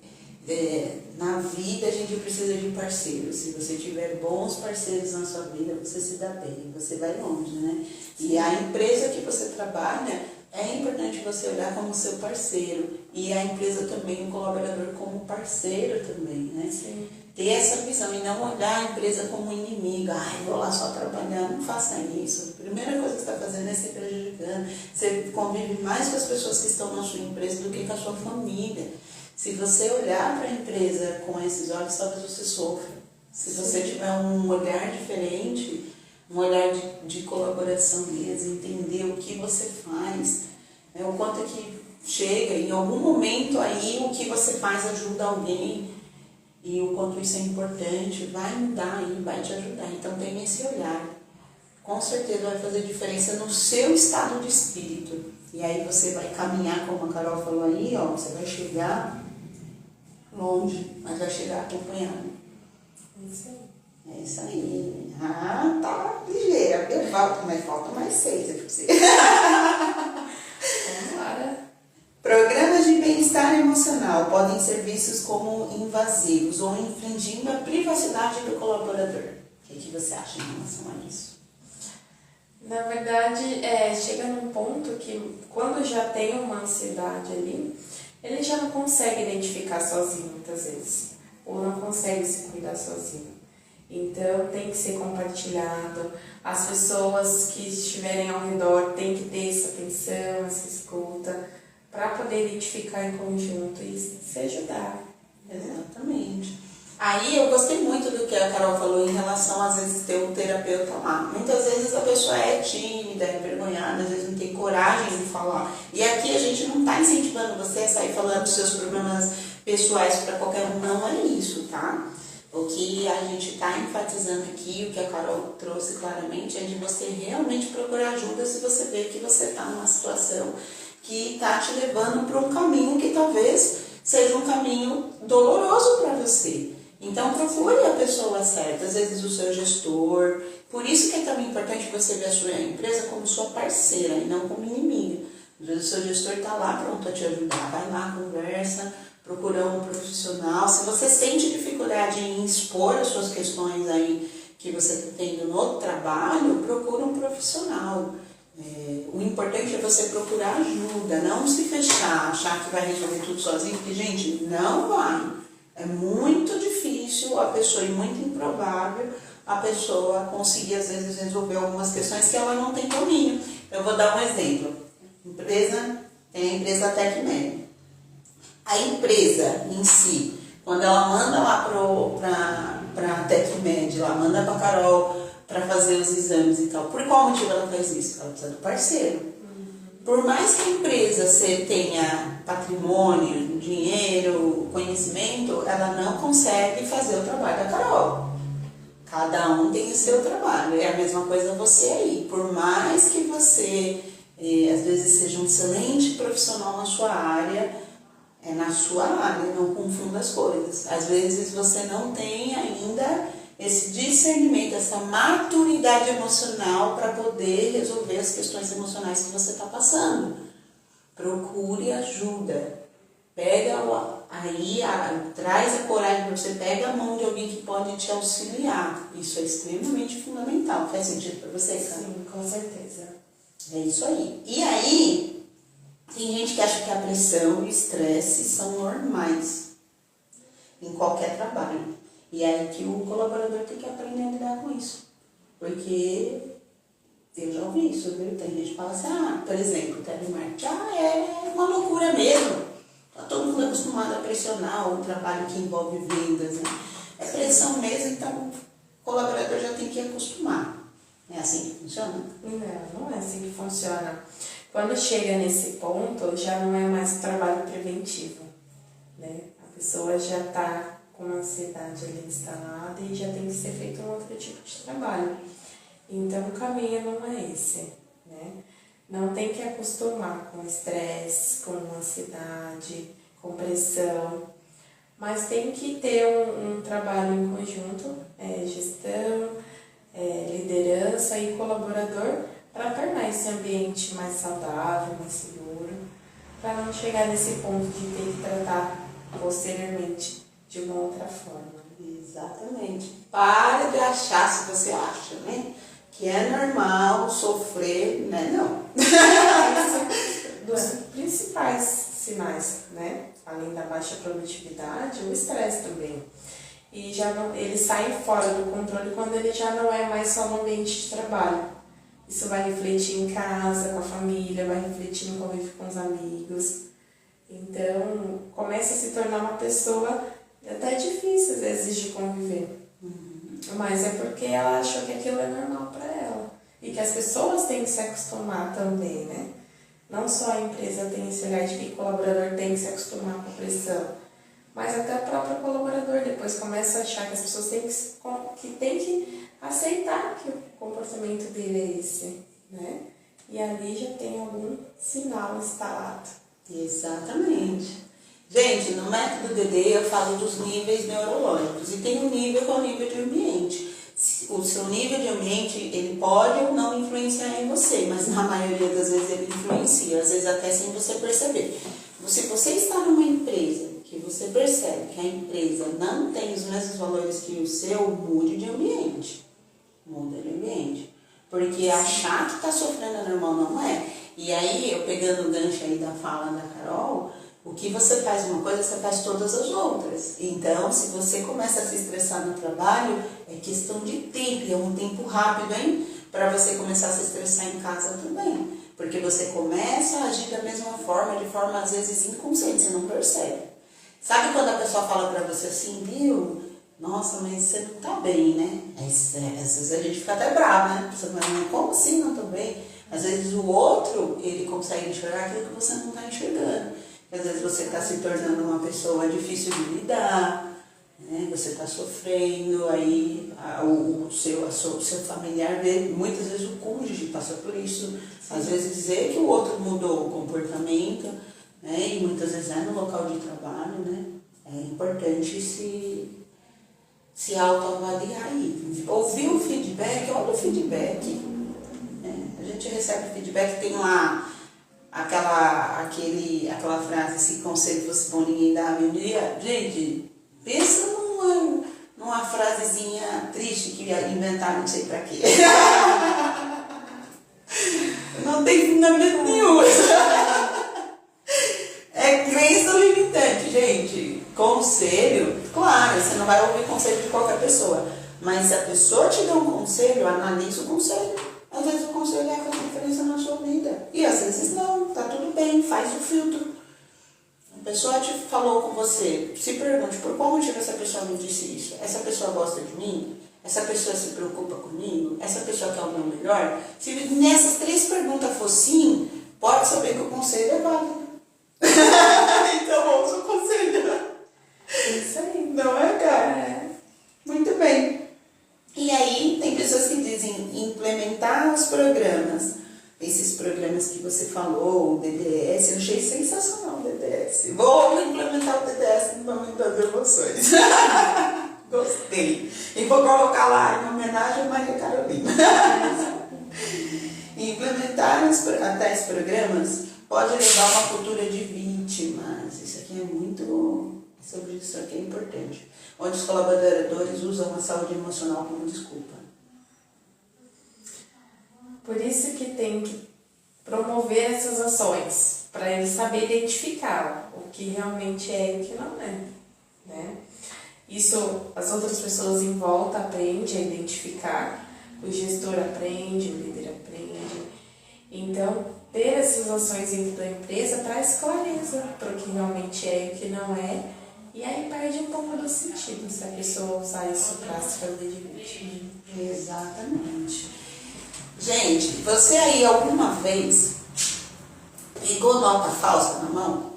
Na vida a gente precisa de parceiros. Se você tiver bons parceiros na sua vida, você se dá bem, você vai longe, né? E a empresa que você trabalha, é importante você olhar como seu parceiro. E a empresa também, o colaborador como parceiro também, né? Sim. Ter essa visão e não olhar a empresa como inimiga. Ai, vou lá só trabalhar. Não faça isso. A primeira coisa que você está fazendo é se prejudicando. Você convive mais com as pessoas que estão na sua empresa do que com a sua família. Se você olhar para a empresa com esses olhos, talvez você sofra. Se você tiver um olhar diferente, um olhar de colaboração mesmo, entender o que você faz, o quanto é que chega, em algum momento aí o que você faz ajuda alguém e o quanto isso é importante, vai mudar aí, vai te ajudar. Então tenha esse olhar. Com certeza vai fazer diferença no seu estado de espírito. E aí você vai caminhar, como a Carol falou aí, ó, você vai chegar longe, mas vai chegar acompanhado. Isso aí. É isso aí. Ah, tá ligeira. Eu falta mais 6 aqui pra você. Vamos lá. Programas de bem-estar emocional podem ser vistos como invasivos ou infringindo a privacidade do colaborador. O que você acha em relação a isso? Na verdade, chega num ponto que quando já tem uma ansiedade ali, ele já não consegue identificar sozinho muitas vezes, ou não consegue se cuidar sozinho. Então tem que ser compartilhado, as pessoas que estiverem ao redor têm que ter essa atenção, essa escuta, para poder identificar em conjunto e se ajudar. Exatamente. Aí eu gostei muito do que a Carol falou em relação, às vezes, ter um terapeuta lá. Muitas vezes a pessoa é tímida, é envergonhada, às vezes não tem coragem de falar. E aqui a gente não está incentivando você a sair falando dos seus problemas pessoais para qualquer um, não é isso, tá? O que a gente está enfatizando aqui, o que a Carol trouxe claramente, é de você realmente procurar ajuda se você vê que você está numa situação que está te levando para um caminho que talvez seja um caminho doloroso para você. Então procure a pessoa certa, às vezes o seu gestor. Por isso que é também importante você ver a sua empresa como sua parceira e não como inimiga. Às vezes o seu gestor está lá pronto a te ajudar, vai lá, conversa, procura um profissional. Se você sente dificuldade em expor as suas questões aí que você está tendo no trabalho, procura um profissional. O importante é você procurar ajuda, não se fechar, achar que vai resolver tudo sozinho, porque, gente, não vai. É muito difícil a pessoa, e muito improvável, a pessoa conseguir, às vezes, resolver algumas questões que ela não tem domínio. Eu vou dar um exemplo. Tem a empresa TecMed. A empresa em si, quando ela manda lá para a TecMed, ela manda para a Carol para fazer os exames e tal. Por qual motivo ela faz isso? Ela precisa do parceiro. Por mais que a empresa tenha patrimônio, dinheiro, conhecimento, ela não consegue fazer o trabalho da Carol. Cada um tem o seu trabalho. É a mesma coisa você aí. Por mais que você, às vezes, seja um excelente profissional na sua área, é na sua área, não confunda as coisas. Às vezes você não tem ainda esse discernimento, essa maturidade emocional para poder resolver as questões emocionais que você está passando. Procure ajuda. Pega aí, traz a coragem para você, pega a mão de alguém que pode te auxiliar. Isso é extremamente fundamental. Faz sentido para você, cara? Sim, com certeza. É isso aí. E aí, tem gente que acha que a pressão e o estresse são normais em qualquer trabalho. E aí que o colaborador tem que aprender a lidar com isso. Porque eu já ouvi isso, viu? Tem gente que fala assim, por exemplo, o telemarketing é uma loucura mesmo. Tá todo mundo acostumado a pressionar o trabalho que envolve vendas, né? É pressão mesmo, então o colaborador já tem que acostumar. É assim que funciona? Não é assim que funciona. Quando chega nesse ponto, já não é mais trabalho preventivo, né? A pessoa já está com uma ansiedade ali instalada e já tem que ser feito um outro tipo de trabalho. Então, o caminho não é esse, né? Não tem que acostumar com estresse, com ansiedade, com pressão. Mas tem que ter um trabalho em conjunto, gestão, liderança e colaborador, para tornar esse ambiente mais saudável, mais seguro, para não chegar nesse ponto de ter que tratar posteriormente de uma outra forma. Exatamente. Para de achar, se você acha, né, que é normal sofrer, né? Não. Dos principais sinais, né? Além da baixa produtividade, o estresse também. E já não, ele sai fora do controle quando ele já não é mais só no ambiente de trabalho. Isso vai refletir em casa, com a família, vai refletir no convívio com os amigos. Então, começa a se tornar uma pessoa até difícil, às vezes, de conviver. Mas é porque ela achou que aquilo é normal para ela. E que as pessoas têm que se acostumar também, né? Não só a empresa tem esse olhar de que o colaborador tem que se acostumar com a pressão, mas até o próprio colaborador depois começa a achar que as pessoas têm que aceitar que o comportamento dele é esse, né? E ali já tem algum sinal instalado. Exatamente. Gente, no método DD eu falo dos níveis neurológicos e tem um nível que é o nível de ambiente. O seu nível de ambiente, ele pode ou não influenciar em você, mas na maioria das vezes ele influencia, às vezes até sem você perceber. Se você está numa empresa que você percebe que a empresa não tem os mesmos valores que o seu, mude de ambiente. Muda de ambiente. Porque achar que está sofrendo é normal, não é. E aí, eu pegando o gancho aí da fala da Carol, o que você faz uma coisa, você faz todas as outras. Então, se você começa a se estressar no trabalho, é questão de tempo, é um tempo rápido, hein? Para você começar a se estressar em casa também. Porque você começa a agir da mesma forma, de forma às vezes inconsciente, você não percebe. Sabe quando a pessoa fala para você assim, viu? Nossa, mas você não tá bem, né? Às vezes a gente fica até brava, né? Você fala, como assim não tô bem? Às vezes o outro, ele consegue enxergar aquilo que você não está enxergando. Às vezes você está se tornando uma pessoa difícil de lidar, né? Você está sofrendo, aí o seu familiar vê, muitas vezes o cônjuge passa por isso. Às vezes dizer que o outro mudou o comportamento, né? E muitas vezes é no local de trabalho, né? É importante se autoavaliar aí. Ouvir o feedback, olha o feedback. A gente recebe feedback, tem lá aquela frase, se conselho fosse bom ninguém dava um dia. Gente, pensa numa frasezinha triste que inventaram, não sei pra quê. Não tem fundamento nenhum. É crença limitante, gente. Conselho, claro, você não vai ouvir conselho de qualquer pessoa. Mas se a pessoa te der um conselho, analise o conselho. Às vezes o conselho é faz diferença na sua vida. E às vezes não, tá tudo bem, faz o filtro. A pessoa te falou com você, se pergunte por qual motivo essa pessoa me disse isso. Essa pessoa gosta de mim? Essa pessoa se preocupa comigo? Essa pessoa quer o meu melhor? Se nessas 3 perguntas for sim, pode saber que o conselho é válido. Então ouça o conselho. Isso aí. Não é, cara? Muito bem. E aí, tem pessoas que dizem implementar os programas. Esses programas que você falou, o DDS, eu achei sensacional o DDS. Vou implementar o DDS no momento das emoções. Gostei. E vou colocar lá em homenagem a Maria Carolina. Implementar tais programas pode levar a uma cultura de vítimas. Isso aqui é muito... Sobre isso aqui é importante. Onde os colaboradores usam a saúde emocional como desculpa. Por isso que tem que promover essas ações, para ele saber identificar o que realmente é e o que não é, né? Isso as outras pessoas em volta aprendem a identificar, o gestor aprende, o líder aprende. Então, ter essas ações dentro da empresa traz clareza para o que realmente é e o que não é. E aí perde um pouco do sentido se a pessoa usar isso para se fazer de vítima. Exatamente. Gente, você aí alguma vez pegou nota falsa na mão?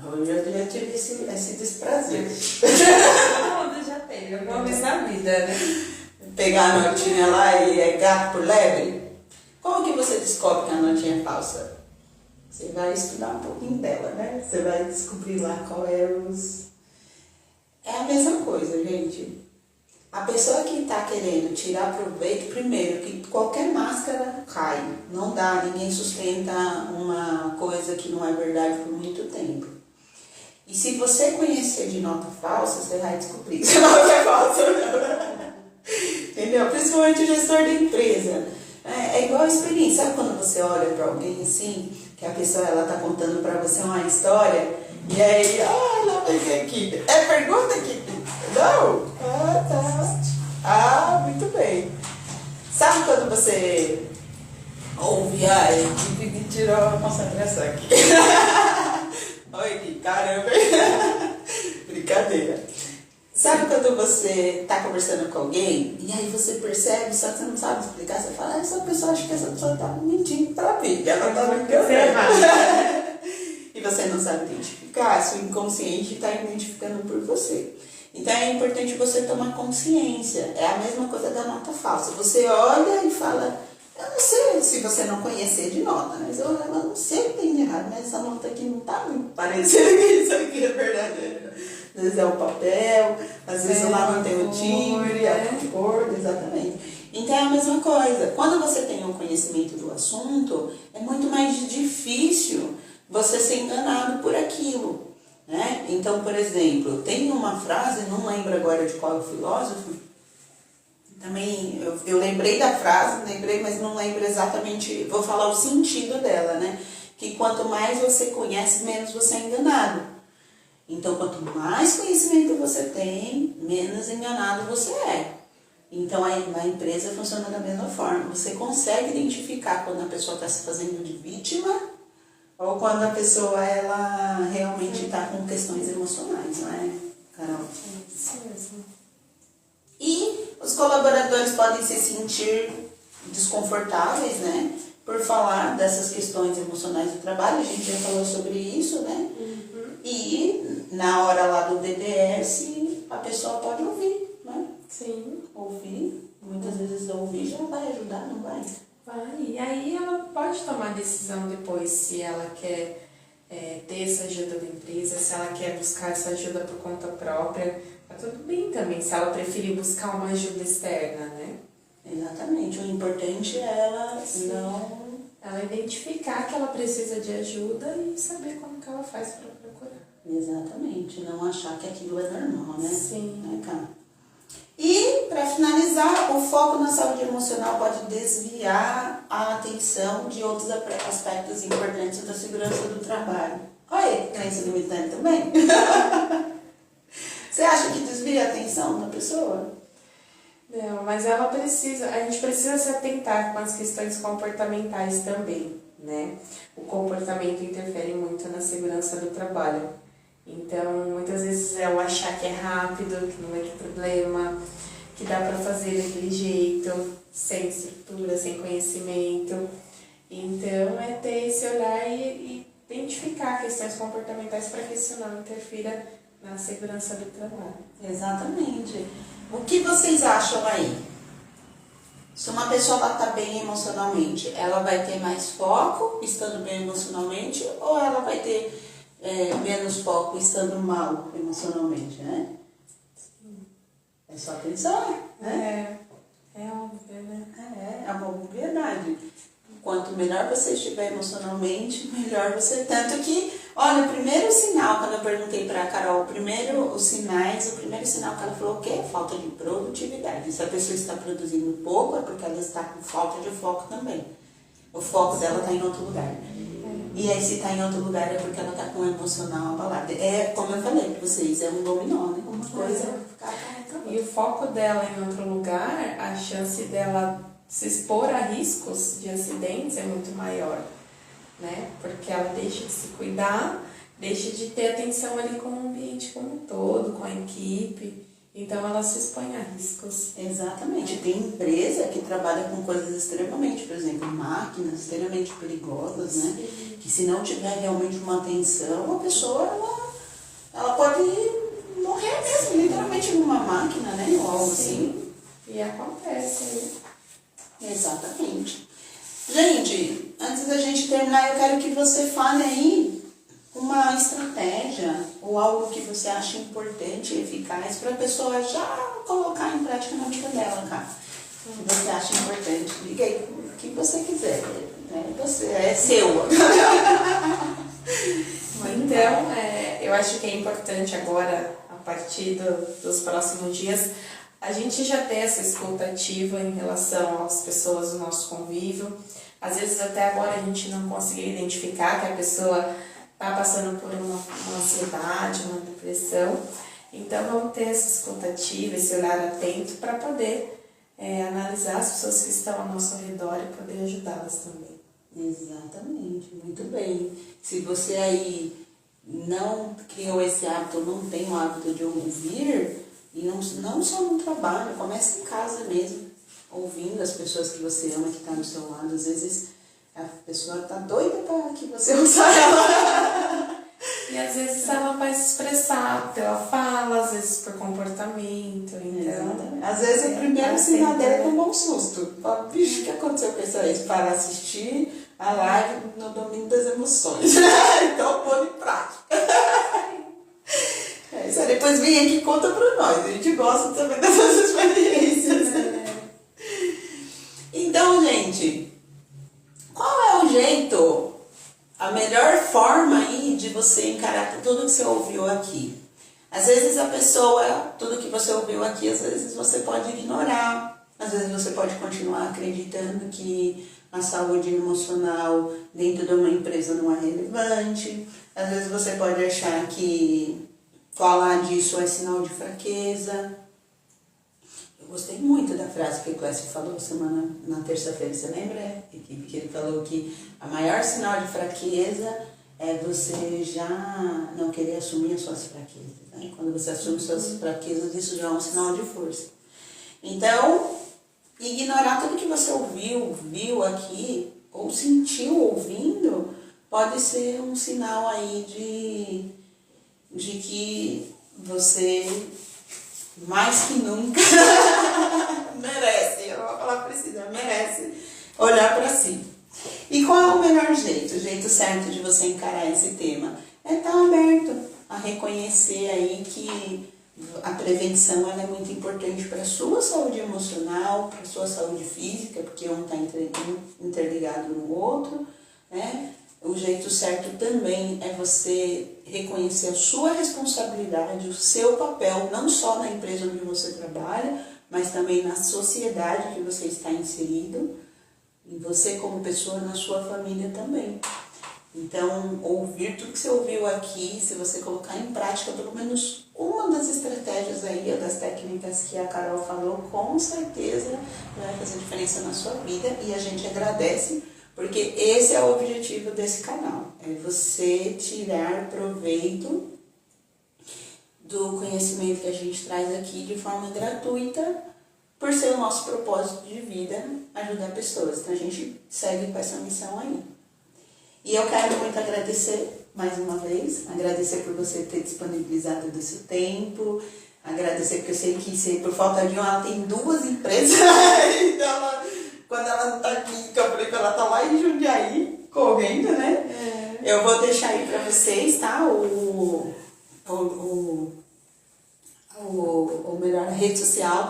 Eu já tive esse desprazer. Todo mundo já teve, alguma vez na vida, né? Pegar a notinha lá e é gato por lebre. Como que você descobre que a notinha é falsa? Você vai estudar um pouquinho dela, né? Você vai descobrir lá qual é coisa, gente. A pessoa que está querendo tirar proveito, primeiro, que qualquer máscara cai. Não dá, ninguém sustenta uma coisa que não é verdade por muito tempo. E se você conhecer de nota falsa, você vai descobrir que nota é falsa. Entendeu? Principalmente o gestor da empresa. É igual a experiência. Sabe quando você olha para alguém assim, que a pessoa ela tá contando para você uma história, e aí, ela vai ver aqui. É pergunta aqui. Não? Ah, tá. Ah, muito bem. Sabe quando você ouve, tive que tirar a concentração aqui. Olha que caramba. Brincadeira. Sabe quando você tá conversando com alguém e aí você percebe, só que você não sabe explicar, você fala, essa pessoa, acho que essa pessoa tá mentindo pra mim, ela tá me enganando. E você não sabe identificar, seu inconsciente está identificando por você. Então é importante você tomar consciência. É a mesma coisa da nota falsa. Você olha e fala, eu não sei se você não conhecer de nota, mas eu não sei o que tem de errado, mas essa nota aqui não tá muito parecendo que isso aqui é verdadeiro. Às vezes é o papel, às vezes lá não tem o timbre, a cor, exatamente. Então é a mesma coisa. Quando você tem um conhecimento do assunto, é muito mais difícil você ser enganado por aquilo, né? Então, por exemplo, tem uma frase, não lembro agora de qual filósofo, também eu lembrei da frase, mas não lembro exatamente, vou falar o sentido dela, né? Que quanto mais você conhece, menos você é enganado. Então, quanto mais conhecimento você tem, menos enganado você é. Então, a empresa funciona da mesma forma. Você consegue identificar quando a pessoa está se fazendo de vítima ou quando a pessoa ela realmente está com questões emocionais, não é, Carol? Isso mesmo. E os colaboradores podem se sentir desconfortáveis, né? Por falar dessas questões emocionais do trabalho. A gente já falou sobre isso, né? E na hora lá do DDS, a pessoa pode ouvir, né? Sim. Ouvir. Muitas vezes ouvir já vai ajudar, não vai? Vai. E aí ela pode tomar decisão depois se ela quer ter essa ajuda da empresa, se ela quer buscar essa ajuda por conta própria. Tá tudo bem também, se ela preferir buscar uma ajuda externa, né? Exatamente. O importante é ela não... Ela identificar que ela precisa de ajuda e saber como que ela faz para procurar. Exatamente. Não achar que aquilo é normal, né? Sim. Né, cara? E, para finalizar, o foco na saúde emocional pode desviar a atenção de outros aspectos importantes da segurança do trabalho. Olha, crença limitante também. Você acha que desvia a atenção da pessoa? Não, mas a gente precisa se atentar com as questões comportamentais também, né? O comportamento interfere muito na segurança do trabalho. Então, muitas vezes é o achar que é rápido, que não vai ter problema, que dá para fazer daquele jeito, sem estrutura, sem conhecimento. Então, é ter esse olhar e identificar questões comportamentais para que isso não interfira na segurança do trabalho. Exatamente. O que vocês acham aí? Se uma pessoa está bem emocionalmente, ela vai ter mais foco estando bem emocionalmente ou ela vai ter menos foco estando mal emocionalmente, né? Sim. É só pensar, né? É óbvio, né? É uma verdade. Quanto melhor você estiver emocionalmente, melhor você... Tanto que, olha, o primeiro sinal, quando eu perguntei para a Carol, o primeiro sinal que ela falou que é falta de produtividade. Se a pessoa está produzindo pouco, é porque ela está com falta de foco também. O foco dela está em outro lugar. E aí, se está em outro lugar, é porque ela está com o emocional abalado. É, como eu falei para vocês, é um dominó, né? Uma coisa ficar acabando. E o foco dela em outro lugar, a chance dela se expor a riscos de acidentes é muito maior, né? Porque ela deixa de se cuidar, deixa de ter atenção ali com o ambiente como um todo, com a equipe. Então, ela se expõe a riscos. Exatamente. Tem empresa que trabalha com coisas extremamente, por exemplo, máquinas extremamente perigosas, né? Sim. Que se não tiver realmente uma atenção, a pessoa, ela pode morrer mesmo, literalmente numa máquina, né? Ou algo assim. E acontece, né? Exatamente. Gente, antes da gente terminar, eu quero que você fale aí uma estratégia ou algo que você acha importante e eficaz para a pessoa já colocar em prática na vida dela, cara. O que você acha importante? Diga aí o que você quiser, né? Você é seu. Então, eu acho que é importante agora, a partir dos próximos dias, a gente já ter essa escuta ativa em relação às pessoas do nosso convívio. Às vezes até agora a gente não conseguiu identificar que a pessoa está passando por uma ansiedade, uma depressão. Então vamos ter essa escuta ativa, esse olhar atento para poder analisar as pessoas que estão ao nosso redor e poder ajudá-las também. Exatamente, muito bem. Se você aí não criou esse hábito, não tem o hábito de ouvir, e não só no trabalho, comece em casa mesmo, ouvindo as pessoas que você ama, que estão do seu lado. Às vezes a pessoa está doida para que você ouça ela. E às vezes ela vai se expressar pela fala, às vezes por comportamento. Então, às vezes o primeiro sinal dela é tomar um susto. Fala, bicho, o que aconteceu com essa vez? Para assistir a live no Domingo das Emoções. Então, põe em prática. Isso aí, depois vem aqui e conta pra nós. A gente gosta também dessas experiências. Então, gente, qual é o jeito, a melhor forma aí de você encarar tudo que você ouviu aqui? Às vezes a pessoa, tudo que você ouviu aqui, às vezes você pode ignorar. Às vezes você pode continuar acreditando que a saúde emocional dentro de uma empresa não é relevante. Às vezes você pode achar que falar disso é sinal de fraqueza. Eu gostei muito da frase que o Clécio falou na terça-feira, você lembra? Que ele falou que a maior sinal de fraqueza é você já não querer assumir as suas fraquezas. Né? Quando você assume suas fraquezas, isso já é um sinal de força. Então, ignorar tudo que você ouviu, viu aqui, ou sentiu ouvindo, pode ser um sinal aí de que você, mais que nunca, merece, eu vou falar precisa, merece olhar para si. E qual é o melhor jeito? O jeito certo de você encarar esse tema é estar aberto a reconhecer aí que a prevenção ela é muito importante para a sua saúde emocional, para a sua saúde física, porque um está interligado no outro, né? O jeito certo também é você reconhecer a sua responsabilidade, o seu papel, não só na empresa onde você trabalha, mas também na sociedade que você está inserido, e você como pessoa na sua família também. Então, ouvir tudo que você ouviu aqui, se você colocar em prática pelo menos uma das estratégias aí, das técnicas que a Carol falou, com certeza vai fazer diferença na sua vida, e a gente agradece, porque esse é o objetivo desse canal, é você tirar proveito do conhecimento que a gente traz aqui de forma gratuita, por ser o nosso propósito de vida, ajudar pessoas. Então a gente segue com essa missão aí. E eu quero muito agradecer mais uma vez, agradecer por você ter disponibilizado do seu tempo, agradecer porque eu sei que por falta de uma, ela tem 2 empresas, então quando ela não está aqui em Campo Limpo, ela está lá em Jundiaí, correndo, né? Eu vou deixar aí para vocês, tá? O melhor rede social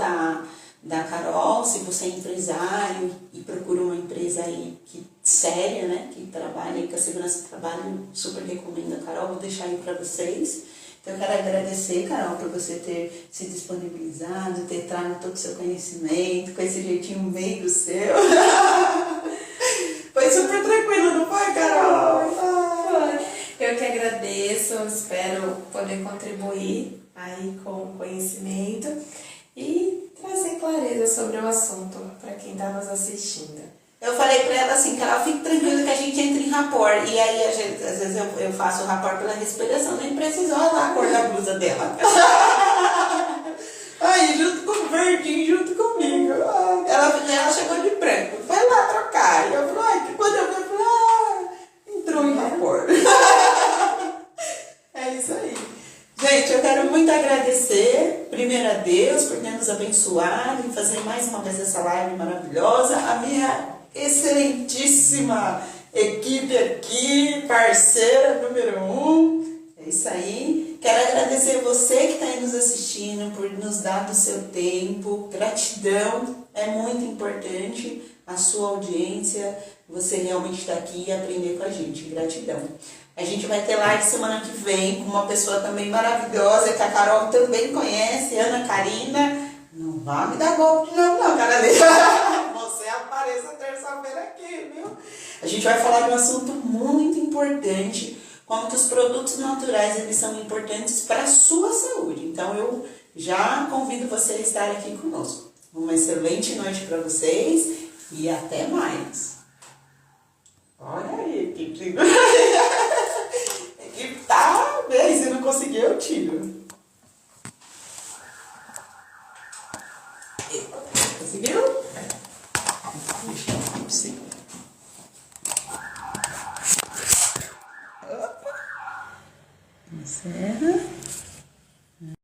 da Carol, se você é empresário e procura uma empresa aí séria, né, que trabalha com a segurança do trabalho, super recomendo a Carol, vou deixar aí para vocês. Então eu quero agradecer, Carol, por você ter se disponibilizado, ter trago todo o seu conhecimento, com esse jeitinho meigo seu. Foi super tranquilo, não foi, Carol? Eu que agradeço, espero poder contribuir aí com o conhecimento e trazer clareza sobre o assunto para quem está nos assistindo. Eu falei pra ela assim, Carol, fique tranquila que a gente entra em rapport. E aí, às vezes, eu faço o rapport pela respiração, nem precisa olhar a cor da blusa dela. Aí, junto com o verdinho, junto comigo. Ela chegou de branco, foi lá trocar. E eu falei, quando eu falei, entrou em rapport. É isso aí. Gente, eu quero muito agradecer, primeiro a Deus, por ter nos abençoado em fazer mais uma vez essa live maravilhosa. A minha excelentíssima equipe aqui, parceira número 1. É isso aí. Quero agradecer você que está aí nos assistindo por nos dar do seu tempo. Gratidão, é muito importante a sua audiência. Você realmente está aqui e aprender com a gente. Gratidão. A gente vai ter live semana que vem com uma pessoa também maravilhosa, que a Carol também conhece, Ana Karina. Não vai me dar golpe de novo, não, cara dele. Você apareça terça-feira aqui, viu? A gente vai falar de um assunto muito importante, como que os produtos naturais eles são importantes para a sua saúde. Então eu já convido você a estar aqui conosco. Uma excelente noite para vocês e até mais. Olha aí, que